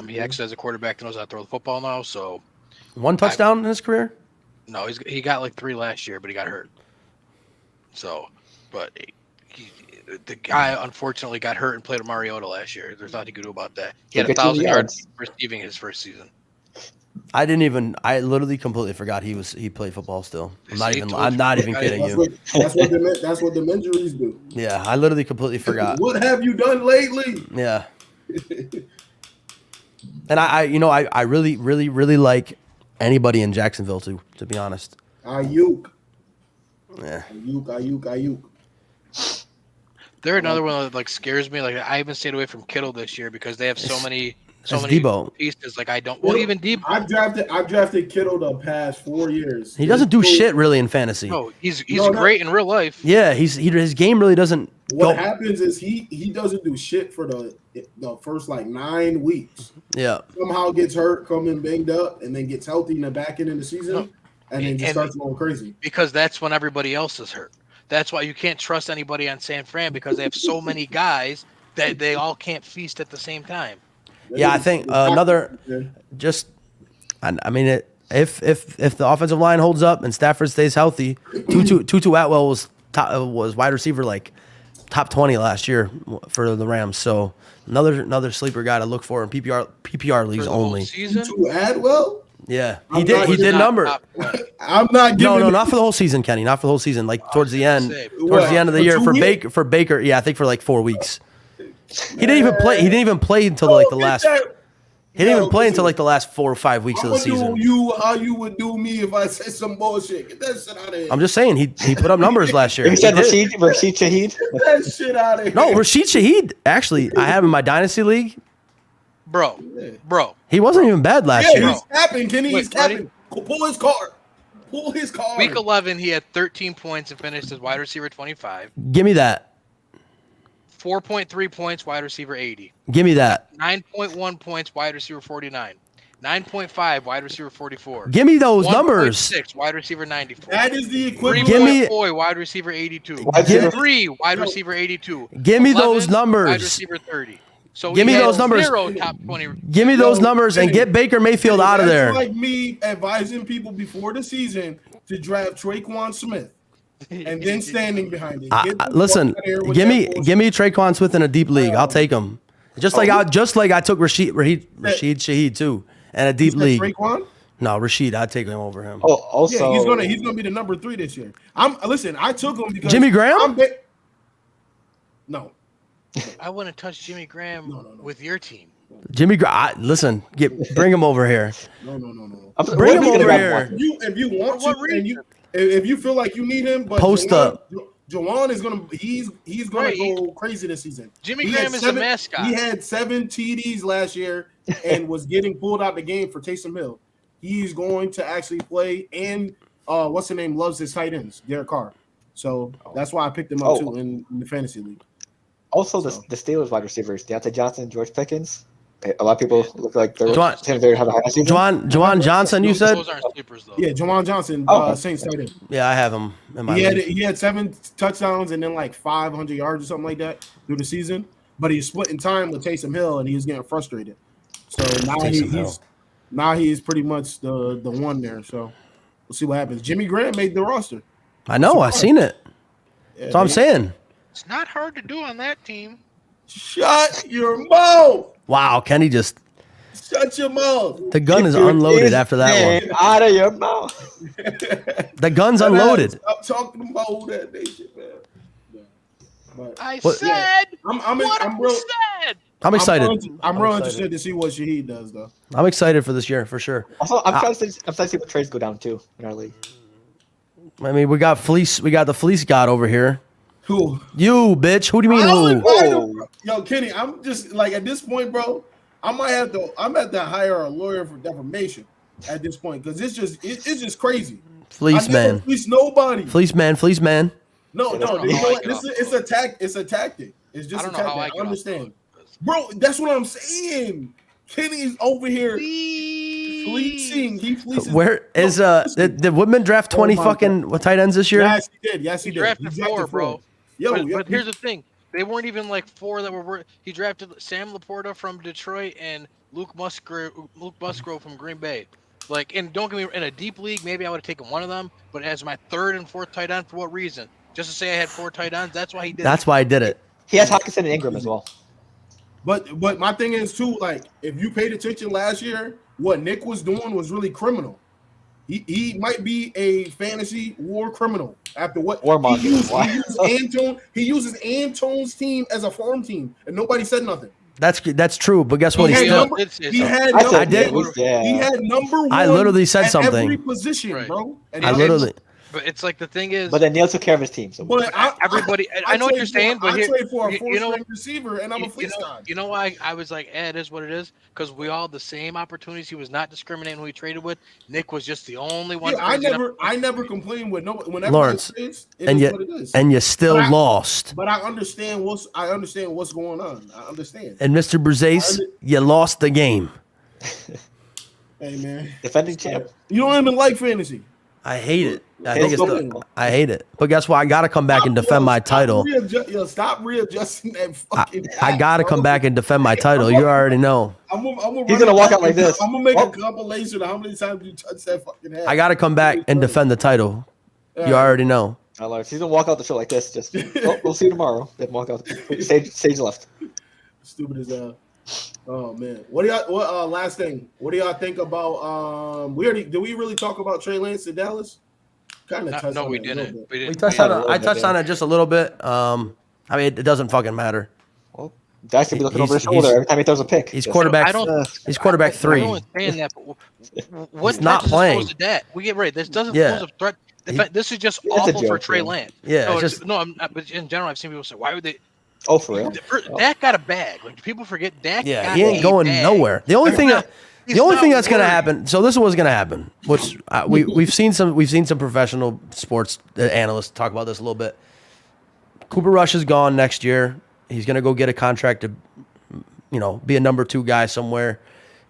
He actually has a quarterback that knows how to throw the football now. So 1 touchdown in his career? No, he got like 3 last year, but he got hurt. So, but the guy unfortunately got hurt and played with Mariota last year. There's nothing he could do about that. He had 1,000 yards receiving his first season. I literally completely forgot he played football still. I'm not even kidding you. That's what the injuries do. Yeah, I literally completely forgot. What have you done lately? Yeah. And I really, really, really like anybody in Jacksonville to be honest. Ayuk. Yeah. Ayuk. They're another one that scares me. I even stayed away from Kittle this year because they have so many Debo pieces. I don't. Well, even Debo. I've drafted Kittle the past 4 years. He doesn't do shit really in fantasy. No, he's great in real life. Yeah, his game really doesn't. What happens is he doesn't do shit for the first 9 weeks. Yeah. Somehow gets hurt, coming banged up, and then gets healthy in the back end of the season, and then just starts going crazy. Because that's when everybody else is hurt. That's why you can't trust anybody on San Fran because they have so many guys that they all can't feast at the same time. Yeah, I think another just. I mean, if the offensive line holds up and Stafford stays healthy, Tutu Atwell was wide receiver top 20 last year for the Rams. So another sleeper guy to look for in PPR leagues only. Tutu Atwell. Yeah, he did number. I'm not giving. No, not for the whole season, Kenny. Not for the whole season. Towards the end of the year for Baker. Yeah, I think for 4 weeks. He didn't even play. He didn't even play until the last. He didn't even play until the last 4 or 5 weeks of the season. How you would do me if I said some bullshit? Get that shit out of here. I'm just saying he put up numbers last year. You said Rashid Shaheed. Get that shit out of here. No, Rashid Shaheed. Actually, I have him in my dynasty league. Bro. He wasn't even bad last year. He's capping, Kenny. He's capping. Pull his card. Week 11, he had 13 points and finished as wide receiver 25. Give me that. 4.3 points, wide receiver 80. Give me that. 9.1 points, wide receiver 49. 9.5, wide receiver 44. Give me those numbers. 1.6, wide receive 94. That is the equivalent. 3.4, wide receiver 82. 3, wide receiver 82. Give me 11, those numbers. Wide receiver 30. So give me those numbers. 0 top 20. Give me those numbers and get Baker Mayfield out of there. Like me advising people before the season to draft Traquan Smith. And then standing behind it. Listen, give me Traquan Smith in a deep league. I'll take him. Just like I took Rashid Shaheed too, and a deep league. Traquan? No, Rashid, I'd take him over him. Oh, also, yeah, he's gonna be the number 3 this year. I took him because Jimmy Graham. No, I wouldn't touch Jimmy Graham with your team. Jimmy listen, bring him over here. No. Bring him What are we over gonna here. If you want For to, what and if you feel like you need him, but Post up. Jawan is gonna he's gonna Right, go crazy this season. Jimmy He Graham had is seven- the mascot. He had 7 TDs last year and was getting pulled out the game for Taysom Hill. He's going to actually play, and what's the name loves his tight ends, Derek Carr. So that's why I picked him up too in the fantasy league. Also, So. the Steelers wide receivers, Deontay Johnson, George Pickens. A lot of people look like they're Juwan- they have a high season. Juwan Johnson, you said? Those aren't sleepers though. Yeah, Jawan Johnson, Okay. Saints tight end. Yeah, I have him in my league. He had 7 touchdowns and then like 500 yards or something like that through the season. But he's splitting time with Taysom Hill and he was getting frustrated. So now he's pretty much the one there. So we'll see what happens. Jimmy Graham made the roster. I know, I seen it. That's what I'm saying. It's not hard to do on that team. Shut your mouth. Wow, Kenny just Shut your mouth. the gun is unloaded after that one. Out of your mouth. The gun's unloaded. Stop talking about who that nation, man. Yeah. But I What- said I'm what I real said. I'm excited. I'm real interested to see what Shaheed does though. I'm excited for this year for sure. Also, I'm trying to see what trades go down too in our league. I mean, we got the fleece god over here. Who? You bitch. Who do you mean who? Oh. Yo, Kenny, I'm just like at this point, bro. I'm at to hire a lawyer for defamation at this point because it's just crazy. Fleece I never man. fleece nobody. Fleece man. No, I don't you know know how what? I get It's a tactic. It's a tactic. It's just I a don't know how I tactic. get I off understand, those. bro. That's what I'm saying. Kenny's over here fleecing. He fleeces. Where is did Woodman draft 20 my fucking tight ends this year? Yes, he did. Yes, he He did. drafted 4, bro. Yo, But here's the thing: they weren't even like 4 that were. He drafted Sam Laporta from Detroit and Luke Musgrove from Green Bay. Like, and don't get me in a deep league, maybe I would have taken one of them. But as my 3rd and 4th tight end, for what reason? Just to say I had 4 tight ends. That's why he did. That's why I did it. He has Hawkinson and Ingram as well. But my thing is too, like if you paid attention last year, what Nick was doing was really criminal. He might be a fantasy war criminal after what Warmonger. he uses Antone's team as a farm team, and nobody said nothing. That's true, but guess what? He He had still. He had I number, said, did. yeah. He had number 1. I literally said at something. every position, Right. bro. And I he- literally. But it's like the thing is. But then Neil took care of his team. So But everybody, I know what trade you're saying, but I here, trade for a you 4th know, string receiver, and I'm a fleece guy. you know why I was like, it is what it is, because we all had the same opportunities. He was not discriminating who he traded with. Nick was just the only one. Yeah, I never complain with no. Whenever Lawrence, it is and what it is. you still But lost. But I understand what's going on. I understand. And Mr. Brzais, you lost the game. Hey man, defending champ. you don't even like fantasy. I hate it. Stop I hate it. But guess what? I got to come back and defend my title. Stop readjusting that fucking. I got to come back and defend my title. You already know. He's gonna walk out like this. I'm gonna make a compilation of how many times you touch that fucking head. I got to come back and defend the title. You already know. If he's gonna walk out the show like this, just we'll see you tomorrow. Then walk out. Stage left. Stupid as hell. Oh man, what last thing? What do y'all think about? Did we really talk about Trey Lance in Dallas? Kind of. No, we didn't. We touched on it. I touched on it just a little bit. I mean, it doesn't fucking matter. Well, Dak could be looking over his He's- shoulder every time he throws a pick. He's Just- quarterback. I don't- He's quarterback 3. I don't understand that. But what He's not threat does this playing. pose to Dak? We get right. This doesn't Yeah. pose a threat. This is just That's a awful for joke, Trey yeah. Lance. Yeah, no, it's just- no. I'm not, but in general, I've seen people say, "Why would they?" Oh, for real? Dak got a bag. Like people forget Dak. Yeah, got he ain't a going bag. nowhere. The only thing He's not that's going to worried. happen. So this is what's going to happen. Which we've seen some professional sports analysts talk about this a little bit. Cooper Rush is gone next year. He's going to go get a contract to, be a number 2 guy somewhere,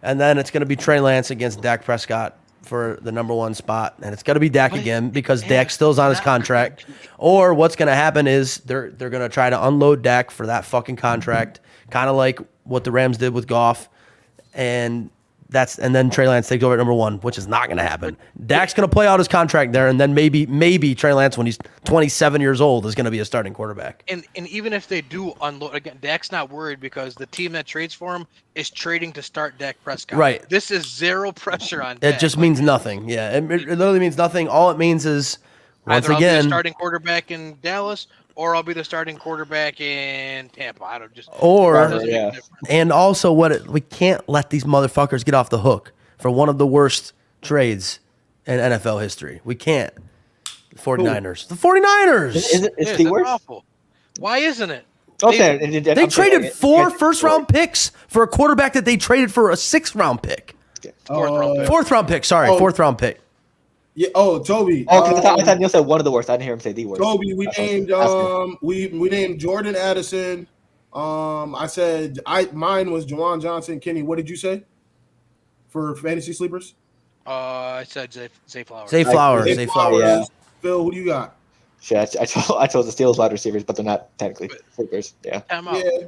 and then it's going to be Trey Lance against Dak Prescott for the number 1 spot, and it's going to be Dak again because Dak still's on his contract. Or what's going to happen is they're going to try to unload Dak for that fucking contract, kind of like what the Rams did with Goff, and then Trey Lance takes over at number 1, which is not going to happen. Dak's going to play out his contract there, and then maybe Trey Lance, when he's 27 years old, is going to be a starting quarterback. And even if they do unload again, Dak's not worried because the team that trades for him is trading to start Dak Prescott. Right. This is zero pressure on Dak. It just means nothing. Yeah, it literally means nothing. All it means is, once Either I'll be a again, starting quarterback in Dallas, or I'll be the starting quarterback in Tampa. I don't just Or it doesn't make a Yeah. difference. and also we can't let these motherfuckers get off the hook for one of the worst trades in NFL history. We can't. The 49ers. The 49ers. Is it? It's It is. the It's worst. awful. Why isn't it? Okay, They traded 4 first-round picks for a quarterback that they traded for a 6th-round pick. Fourth round pick. 4th-round pick. Sorry, Oh. 4th-round pick. Yeah. Oh, Toby. Oh, because I thought Neil said one of the worst. I didn't hear him say the worst. Toby, we That's what I named was asking. we named Jordan Addison. I said mine was Jawan Johnson. Kenny, what did you say for fantasy sleepers? I said Zay Flowers. Zay Flowers. Zay Zay Flowers. Flowers. Yeah. Phil, who do you got? Shit, I chose the Steelers wide receivers, but they're not technically sleepers. Yeah, Time out. Yeah,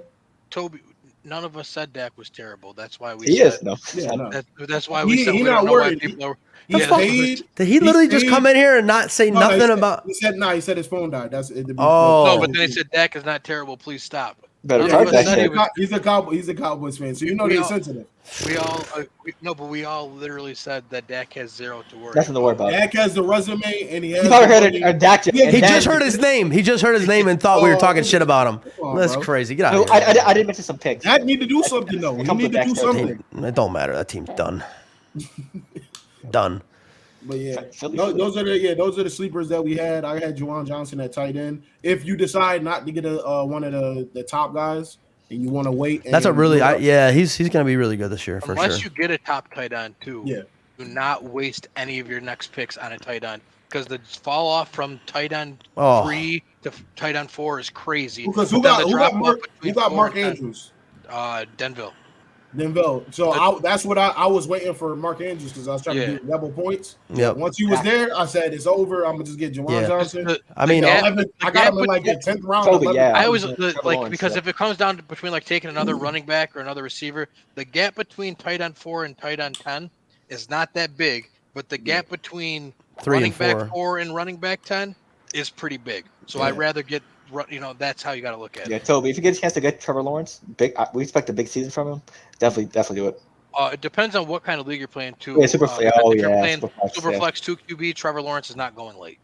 Toby, none of us said Dak was terrible. That's why we he said, is. No, yeah, no. That's why we He- said he we don't not know why worried. people are. He Yeah, paid. Did he literally He just paid- come in here and not say No, nothing he said, about? He said no. He said his phone died. That's it. Oh. no, but then he said Dak is not terrible. Please stop. better None charge of that us said he shit. was- He's a Cowboys fan, so you know We they're all- sensitive. We all but we all literally said that Dak has zero to worry. Nothing to worry about. Dak has the resume, and he has. You probably the heard money. a Dak. Yeah, and He then- just heard his name. He just heard his name and thought we were talking shit about him. Come on, That's bro. crazy. Get out No, of here. I did mention some picks. Dak need to do something though. It He comes need with to do Dak's something. It don't matter. That team's done. Done. But yeah, Philly those are the sleepers that we had. I had Juwan Johnson at tight end. If you decide not to get one of the top guys and you want to wait, That's a and really, move up, he's gonna be really good this year for Unless sure. you get a top tight end too. Yeah. Do not waste any of your next picks on a tight end because the fall off from tight end Oh. 3 to tight end 4 is crazy. because But then the drop off between 4 Mark and 10, Andrews? Denville. Denville. So that's what I was waiting for Mark Andrews because I was trying Yeah. to do double points. Yep. Once he was there, I said it's over. I'm gonna just get Juwan Yeah. Johnson. I mean, gap- I got him in like the 10th round. Toby, 11th. yeah. I always Trevor like Lawrence, because yeah. if it comes down to between like taking another running back or another receiver, the gap between tight end 4 and tight end 10 is not that big, but the gap between 3 running and 4. back 4 and running back 10 is pretty big. So I'd rather get that's how you got to look at Yeah, it. Toby, if you get a chance to get Trevor Lawrence, we expect a big season from him. Definitely do it. It depends on what kind of league you're playing too. Yeah, Superflex. If Oh you're yeah, playing Superflex. Yeah. Superflex 2 QB, Trevor Lawrence is not going late.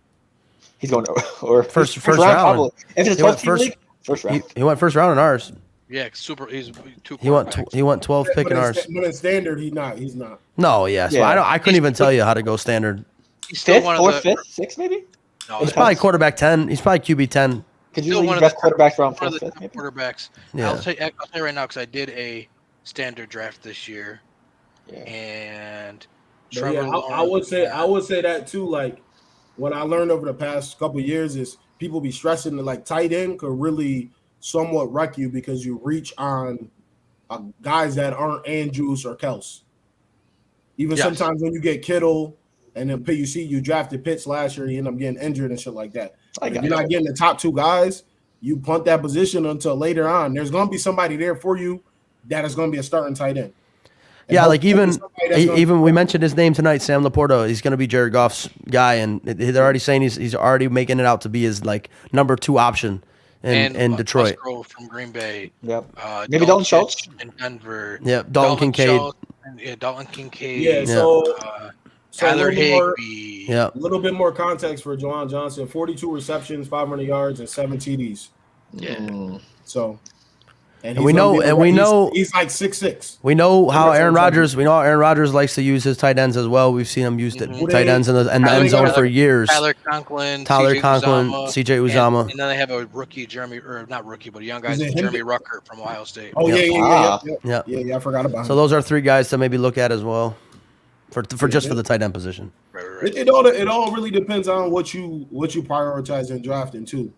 He's going or First round. round. Probably. If it's He a went 12 team first- league, first round. He went first round in ours. Yeah, he's 2 He went quarterbacks. he went 12th pick in ours. But in standard, he's not. No, yeah. So Yeah. I couldn't even tell you how to go standard. He's still Fifth, one fourth, of the. fifth, sixth, maybe. No, He's he's probably quarterback 10. He's probably QB 10. Could still you one leave of best the quarterbacks around one of fourth, the fifth, top maybe? quarterbacks. Yeah. I'll tell you right now because I did a standard draft this year, Yeah. and But Trevor yeah, I Lawrence- would say that too. Like what I learned over the past couple of years is people be stressing that like tight end could really somewhat wreck you because you reach on guys that aren't Andrews or Kels. Even Yes. sometimes when you get Kittle and then you drafted Pitts last year, you end up getting injured and shit like that. I If got you're it. not getting the top two guys, you punt that position until later on. There's going to be somebody there for you that is going to be a starting tight end. And Yeah, like hopefully even somebody that's gonna- even we mentioned his name tonight, Sam Laporta. He's going to be Jared Goff's guy, and they're already saying he's already making it out to be his like number 2 option in Detroit. Musgrove from Green Bay. Yep. Maybe Dalton Schultz? in Denver. Yeah, Dalton Kincaid. Schultz, yeah, Dalton Kincaid. Yeah, so Tyler a little bit more- Higbee. Yeah, A little bit more context for Juwan Johnson: 42 receptions, 500 yards, and 7 TDs. Yeah. So, And we know- he's like 6'6". we know how That's Aaron what I'm Rodgers. We know how Aaron Rodgers likes to use his tight ends as well. We've seen him use the Mhm. tight ends in the end Tyler zone Conklin- for years. Tyler Conklin, Tyler CJ Conklin, Uzomah, CJ Uzomah. and then they have a rookie, not rookie, but a young guy, Is it him? Jeremy Ruckert from Ohio State. Oh Yeah. yeah. I forgot about So him. those are 3 guys to maybe look at as well, for just for the tight end position. Right. It all really depends on what you prioritize in drafting too.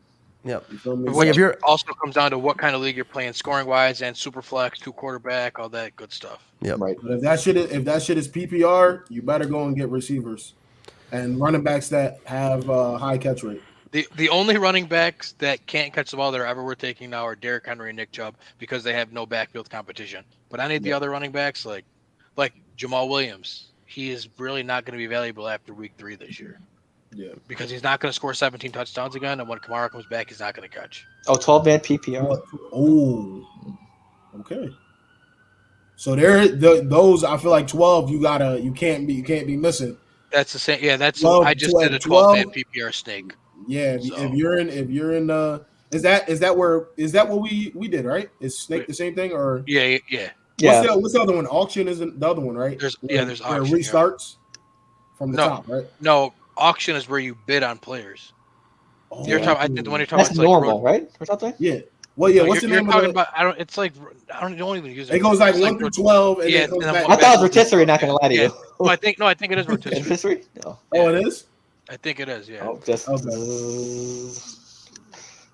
Yep. You feel me? Well, if you're Also comes down to what kind of league you're playing, scoring wise, and super flex, 2 quarterback, all that good stuff. Right. But if that shit is PPR, you better go and get receivers and running backs that have high catch rate. The only running backs that can't catch the ball that are ever worth taking now are Derrick Henry and Nick Chubb because they have no backfield competition. But any of the other running backs, like Jamal Williams, he is really not going to be valuable after week 3 this year. Yeah. Because he's not going to score 17 touchdowns again, and when Kamara comes back, he's not going to catch. Oh, 12-man PPR. Oh. Okay. So those I feel like 12 you can't be missing. That's the same. Yeah, that's 12, I just 12, did a 12-man PPR snake. Yeah, So- if you're in Is that what we did, right? Is Snake the same thing or Yeah. what's the other one? Auction is the other one, right? There's Where it auction. restarts from the No. top, right? No, auction is where you bid on players. You're talking. I think the one you're talking That's about is normal, like right? Or something? Yeah. Well, yeah. no, What's the you're name of talking the? about. I don't. It's like I don't even use it. It goes like It's 1 through 12, and yeah, then it comes and then back. one I thought it was back. rotisserie. Not gonna lie to Yeah. you. No, I think it is rotisserie. Rotisserie? No. Oh, it is. I think it is. Yeah. Oh, just. Okay.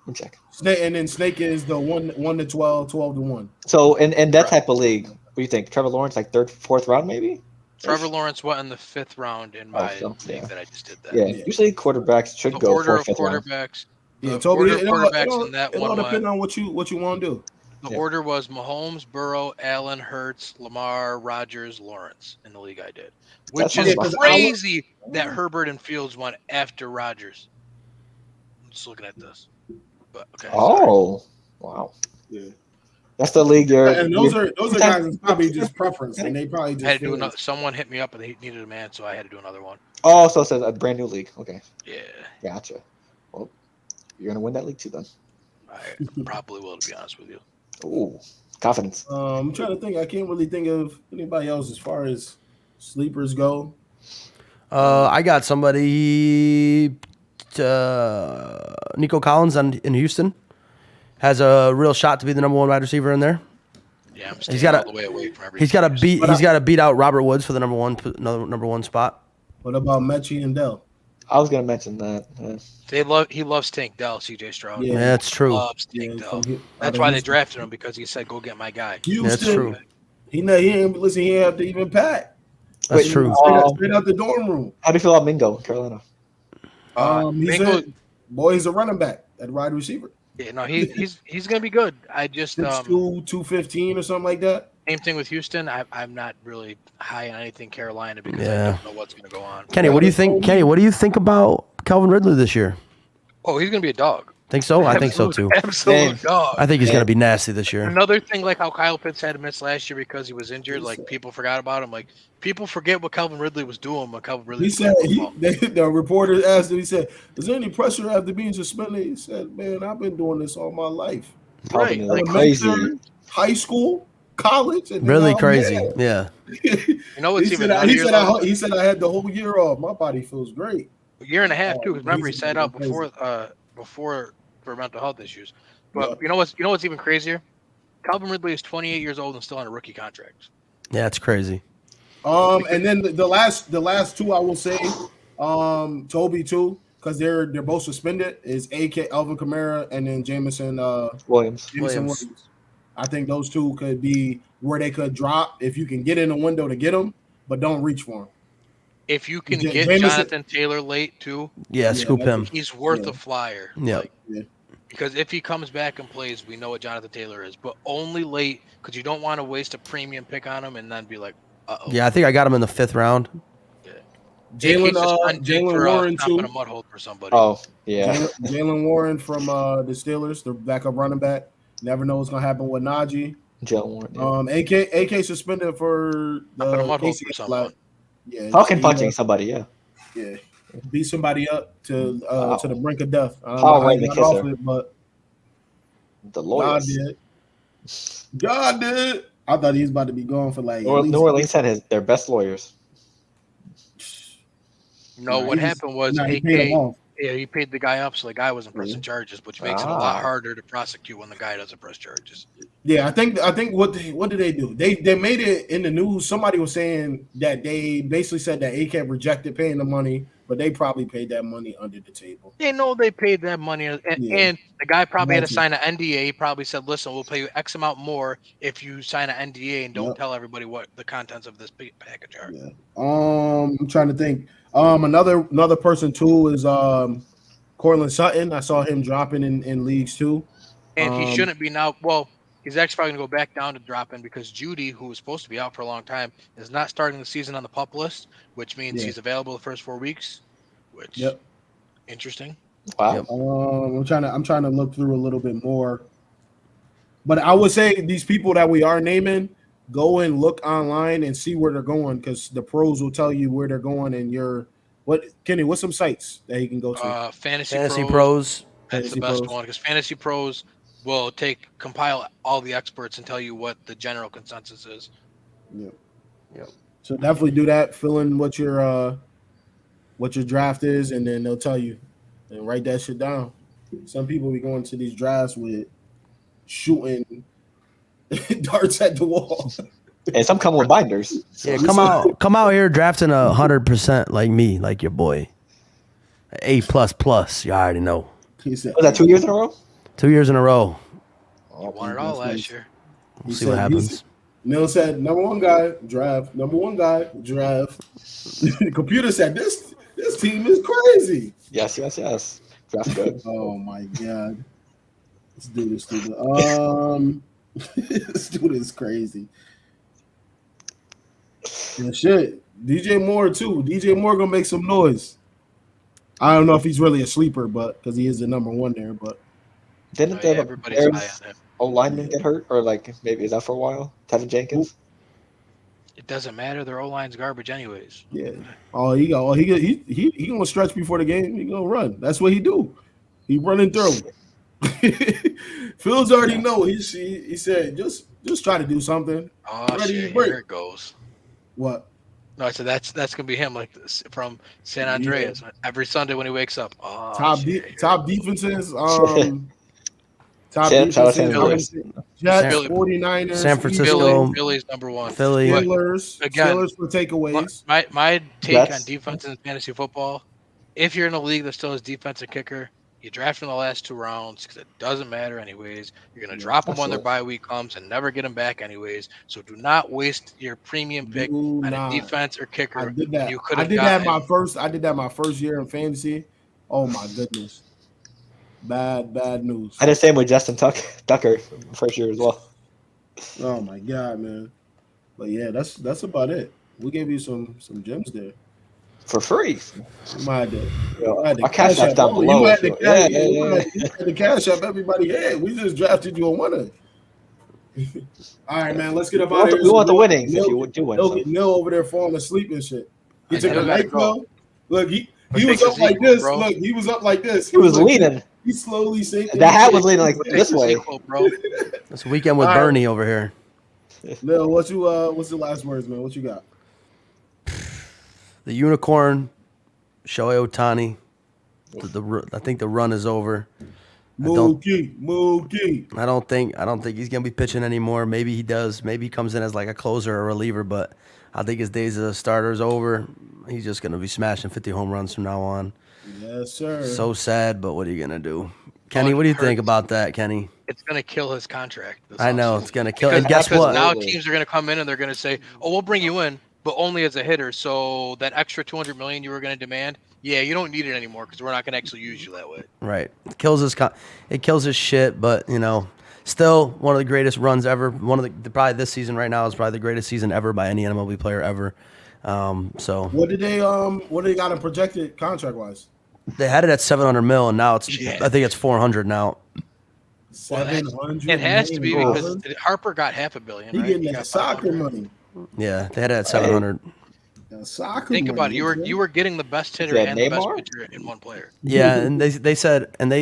Let me check. Snake, and then Snake is the 1 to 12, 12 to 1. So in that type of league, what do you think? Trevor Lawrence like third, fourth round maybe? Trevor Lawrence went in the 5th round in my so, league yeah. that I just did that. Yeah. Usually quarterbacks should The go order fourth, of fifth round. quarterbacks. Yeah, The Toby. order of quarterbacks in that it one all went. depends on what you want to do. The Yeah. order was Mahomes, Burrow, Allen, Hurts, Lamar, Rodgers, Lawrence in the league I did, which That is sounds crazy that Herbert and Fields went after Rodgers. I'm just looking at this, but okay. Sorry. Oh, wow. Yeah. That's the league you're. And those are guys that's probably just preference, and they probably I just had to do feel another. Someone hit me up and they needed a man, so I had to do another one. Oh, so it's a brand new league. Okay, Yeah, gotcha. Well, you're gonna win that league too then. I probably will, to be honest with you. Ooh, confidence. I'm trying to think. I can't really think of anybody else as far as sleepers go. I got somebody. Nico Collins in Houston has a real shot to be the number 1 wide receiver in there. Yeah, I'm staying all the way away from everything. He's got to beat out Robert Woods for the number one spot. What about Mechie and Dell? I was gonna mention that. He loves Tank Dell, CJ Stroud. Yeah. That's true. Loves Tank Dell. from That's why they drafted him, because he said, "Go get my guy." Houston. That's true. He ain't listen. He ain't have to even pack. That's Wait, true. Straight out the dorm room. How do you feel about Mingo, Carolina? He Mingo- said, "Boy, he's a running back at wide receiver. Yeah, no, he's gonna be good. I just 6'2", 215 or something like that." same thing with Houston. I'm not really high on anything Carolina because I Yeah. don't know what's gonna go on. Kenny, what do you think? Kenny, what do you think about Calvin Ridley this year? Oh, he's gonna be a dog. Think so? I think so too. Absolute dog. I think he's gonna be nasty this year. Another thing, like how Kyle Pitts had to miss last year because he was injured, like people forgot about him. Like people forget what Calvin Ridley was doing when Calvin Ridley. He was said playing football. the reporter asked him. He said, "Is there any pressure after being suspended?" He said, "Man, I've been doing this all my life. Right, Calvin is like crazy. Elementary, high school, college, and Really now, crazy. man." Yeah. You know what's he even said, nuttier, he said I had the whole year off. My body feels great. a year and a half too. Because remember, he he's sat out crazy. before for mental health issues. But Yeah. you know what's even crazier? Calvin Ridley is 28 years old and still on a rookie contract. Yeah, it's crazy. And then the last two I will say, Toby too, because they're both suspended, is AK Alvin Kamara and then Jameson Williams. Williams. I think those two could be where they could drop if you can get in a window to get them, but don't reach for them. If you can Ja- get Jameson- Jonathan Taylor late too, Yeah, scoop him. he's worth Yeah. a flyer. Yeah. Like, because if he comes back and plays, we know what Jonathan Taylor is, but only late because you don't want to waste a premium pick on him and then be like, uh-oh. Yeah, I think I got him in the 5th round. Jalen Warren too. A mud hole for somebody. Oh, yeah. Jalen Warren from the Steelers, the backup running back. Never know what's gonna happen with Najee. Jalen Warren. Yeah. AK suspended for Up in a mud hole KC for someone. Yeah, Falcon he, punching somebody, yeah. Yeah, beat somebody up to Wow. to the brink of death. I don't Power know how he Ranger got off kisser. it, but The God lawyers. did. God did. I thought he was about to be gone for like. New Orleans had their best lawyers. No, what happened was he paid him AK. off. Yeah, he paid the guy up, so the guy wasn't pressing charges, which makes it a lot harder to prosecute when the guy doesn't press charges. Yeah, I think what did they do? They made it in the news. Somebody was saying that they basically said that AK rejected paying the money, but they probably paid that money under the table. They know they paid that money, and the guy probably had to sign an NDA. He probably said, "Listen, we'll pay you X amount more if you sign an NDA and don't tell everybody what the contents of this package are." Yeah. I'm trying to think. Another person too is Cortland Sutton. I saw him dropping in leagues too. And he shouldn't be now. Well, he's actually probably going to go back down to dropping because Judy, who was supposed to be out for a long time, is not starting the season on the PUP list, which means he's available the first 4 weeks. Which, interesting. Wow. I'm trying to look through a little bit more, but I would say these people that we are naming, go and look online and see where they're going because the pros will tell you where they're going. And Kenny, what's some sites that he can go to? Fantasy Pros. That's the Fantasy best Pros. one because Fantasy Pros will compile all the experts and tell you what the general consensus is. Yeah. Yep. So definitely do that. Fill in what your draft is, and then they'll tell you, and write that shit down. Some people be going to these drafts with shooting darts at the wall. And some come with binders. So Yeah, come out here drafting 100% like me, like your boy. A++. You already know. He said, Was that 2 years in a row? 2 years in a row. You won it all last year. We'll see what happens. Neil said, number one guy, draft. Number one guy, draft. The computer said, this team is crazy. Yes. Draft good. Oh my god. Let's do this stupid. This dude is crazy. And shit. DJ Moore too. DJ Moore gonna make some noise. I don't know if he's really a sleeper, but because he is the number one there, but Didn't Yeah, the everybody's high Bears on him. O-lineman get hurt? Or like maybe is that for a while? Tevin Jenkins? It doesn't matter. Their O-line's garbage anyways. yeah. He gonna stretch before the game. He gonna run. That's what he do. He running through. Phil's already know. He said just try to do something. Oh Ready to shit! break. Here it goes. What? No, I said that's gonna be him, like from San Andreas. Every Sunday when he wakes up. Oh, Top shit. top defenses. Top Shout out defenses. San Jets, Philly. 49ers, San Francisco. Philly's number one. Philly. Steelers. Again, Steelers for takeaways. My take Jets. on defense in fantasy football: if you're in a league that still has defensive kicker, you draft in the last 2 rounds because it doesn't matter anyways. You're gonna drop them when their bye week comes and never get them back anyways. So do not waste your premium pick Do on not. a defense or kicker. I did when that. You could I have did that gotten. I did that my first year in fantasy. Oh my goodness. Bad news. I did the same with Justin Tucker first year as well. Oh my god, man. But yeah, that's about it. We gave you some gems there. For free. You might have to, Yo, I had to our cash app's down Oh, below. you had to so- cash, yeah. you had to cash up everybody had. We just drafted you a winner. All right, man. Let's get up out of here. We want the winnings if Neil- you do win. Neil, So. Neil over there falling asleep and shit. He I took a still gotta go. NyQuil. Look, he My was pick up is like equal, this. bro. Look, he was up like this. He was like- leaning. He slowly sinking. That hat was leaning like this It's way. equal, bro. It's a weekend with All right. Bernie over here. Neil, what's the last words, man? What you got? The unicorn, Shohei Ohtani. I think the run is over. Mookie. I don't think he's gonna be pitching anymore. Maybe he does. Maybe he comes in as like a closer or reliever, but I think his days as a starter is over. He's just gonna be smashing 50 home runs from now on. Yes, sir. So sad, but what are you gonna do? Kenny, what do you think about that, Kenny? It's gonna kill his contract. this I know offseason. it's gonna kill. And guess Because what? now teams are gonna come in and they're gonna say, "Oh, we'll bring you in, but only as a hitter. So that extra 200 million you were gonna demand, yeah, you don't need it anymore because we're not gonna actually use you that way." Right. It kills his shit, but still one of the greatest runs ever. One of the probably this season right now is probably the greatest season ever by any MLB player ever. So What did they got him projected contract wise? they had it at 700 mil, and now it's Yeah. I think it's 400 now. 700. It has to be million because dollars? Harper got $500 million. He Right? getting He that got soccer 500. money. Yeah, they had it at 700. That soccer Think about money, it. man. You were getting the best hitter Yeah, and the best Neymar? pitcher in one player. Yeah, and they said, and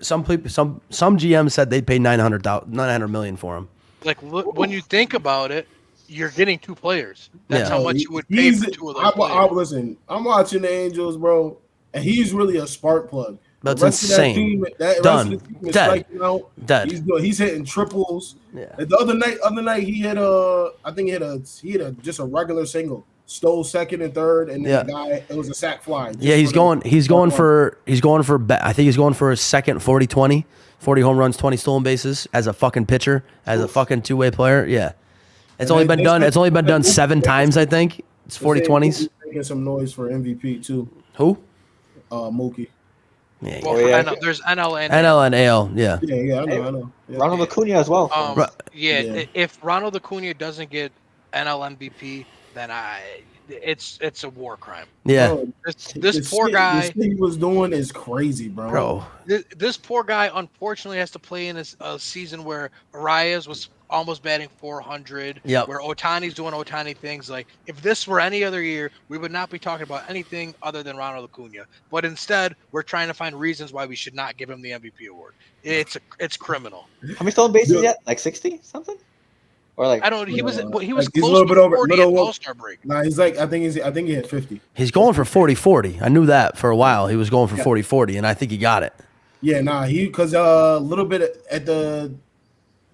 some GMs said they'd pay 900 million for him. Like when you think about it, you're getting 2 players. That's Yeah. how much you would pay for 2 of those players. Listen, I'm watching the Angels, bro, and he's really a spark plug. That's The rest of insane. that rest Done. of the team is Dead. striking out. Dead. He's hitting triples. Yeah. And the other night he hit a just a regular single, stole second and third, and then the guy it was a sack fly. Yeah, he's going for I think he's going for a second 40-20, 40 home runs, 20 stolen bases as a fucking pitcher, as a fucking two-way player. Yeah. It's only been done 7 times, I think. It's 40-20s. Making some noise for MVP too. Who? Mookie. Yeah. Well, yeah. there's NL and NL and AL, yeah. Yeah, I know. Yeah. Ronald Acuna as well. Yeah. If Ronald Acuna doesn't get NL MVP, then it's a war crime. Yeah. Bro, This poor guy. The shit he was doing is crazy, bro. This poor guy unfortunately has to play in a season where Arias was almost batting 400. Yep. Where Otani's doing Otani things. Like if this were any other year, we would not be talking about anything other than Ronald Acuna. But instead, we're trying to find reasons why we should not give him the MVP award. It's criminal. How many stolen bases Dude. yet? Like 60 something? Or like I don't. He was like, he was he's a close little to bit over- 40 little at over- All-Star break. Nah, he's like I think he had 50. He's going for 40-40. I knew that for a while. He was going for 40-40, and I think he got it. Yeah, nah, because a little bit at the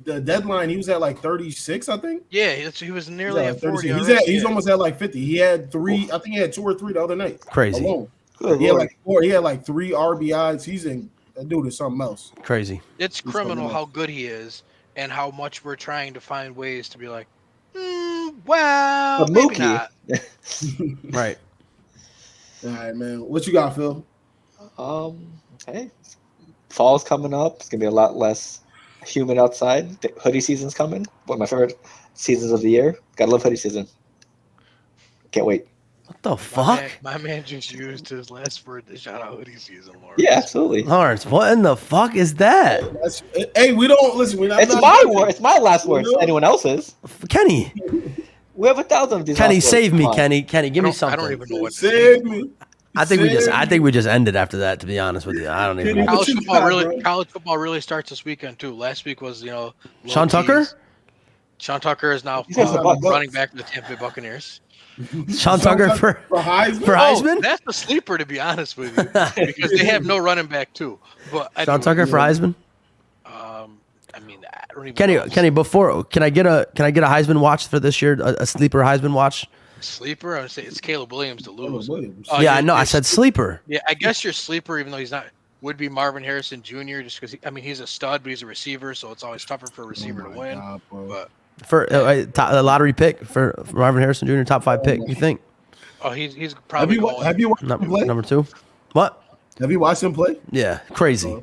deadline, he was at like 36, I think. Yeah, he was nearly at 40. He's almost at like 50. He had 3. I think he had 2 or 3 the other night. Crazy. Alone. good He had lord. like 4. He had like 3 RBIs. That dude is something else. Crazy. It's He's criminal something how else. good he is and how much we're trying to find ways to be like, well, But maybe Mookie. not. Right. All right, man. What you got, Phil? Hey, fall's coming up. It's gonna be a lot less humid outside. The hoodie season's coming. One of my favorite seasons of the year. Gotta love hoodie season. Can't wait. What the fuck? My man just used his last word to shout out hoodie season, Lawrence. Yeah, absolutely. Lawrence, what in the fuck is that? Hey, we don't listen. We're not. It's my word. It's my last words. No. Anyone else's? Kenny. We have 1,000 of these. Kenny, last words. save me, Come on. Kenny. Kenny, give me I something. don't even know what to Save me. I think we just ended after that, to be honest with you. I don't even Kenny, know. what you got, bro? College football really starts this weekend too. Last week was low Sean Tucker? keys. Sean Tucker is now He's got the Bucs. running back for the Tampa Bay Buccaneers. Sean Tucker for Heisman. for Heisman? That's the sleeper, to be honest with you, because they have no running back too. But Sean anyway, Tucker for Heisman? I mean, I don't even Kenny, know. Kenny, before can I get a Heisman watch for this year? A sleeper Heisman watch? Sleeper, I would say it's Caleb Williams to lose. Williams. Oh, Yeah, I your- know. I your said sleep- sleeper. Yeah, I guess your sleeper, even though he's not, would be Marvin Harrison Jr. Just because he's a stud, but he's a receiver, so it's always tougher for a receiver to win. God, bro. But For a lottery pick for Marvin Harrison Jr. top 5 pick. You think? he's Have probably you going. have you watched him play? Number 2. What? Have you watched him play? Yeah, crazy.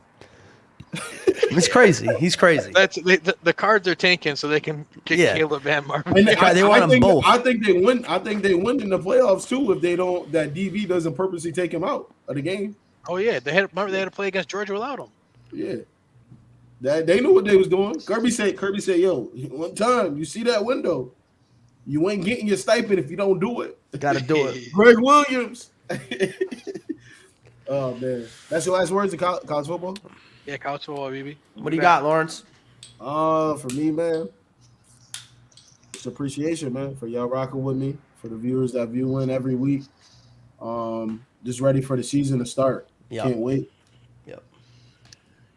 It's crazy. He's crazy. That's the cards are tanking, so they can kick Yeah. Caleb and Marvin. And They want them think, both. I think they win. I think they win in the playoffs too if they don't. That DB doesn't purposely take him out of the game. Oh yeah, they had to play against Georgia without him. Yeah, that they knew what they was doing. Kirby said, "Yo, one time you see that window, you ain't getting your stipend if you don't do it." Got to do it. Greg Williams. Oh man, that's your last words in college football. Yeah, college football, baby. What do you got, Lawrence? For me, man, it's appreciation, man, for y'all rocking with me, for the viewers that view in every week. Just ready for the season to start. Yep. Can't wait. Yep.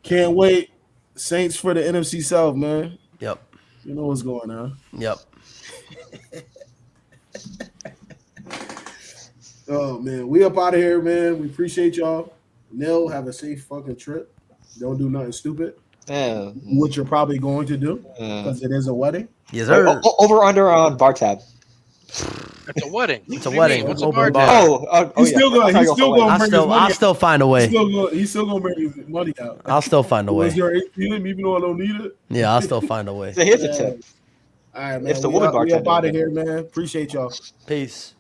Can't wait. Saints for the NFC South, man. Yep. You know what's going on. Yep. Oh man, we up out of here, man. We appreciate y'all. Nil, have a safe fucking trip. Don't do nothing stupid, Yeah. which you're probably going to do because it is a wedding. Yes, sir. Over under on bar tab. It's a wedding. It's a What do you wedding. mean? What's a Open bar bar. tab? He's still gonna- I'll he's go still for gonna wedding. bring his money I'll still find a way. He's still gonna bring his money out. I'll still find a Was way. your ATM, even though I don't need it? Yeah, I'll still find a way. So here's a tip. All right, man. If the we woman up out bartender- of here, man. Appreciate y'all. Peace.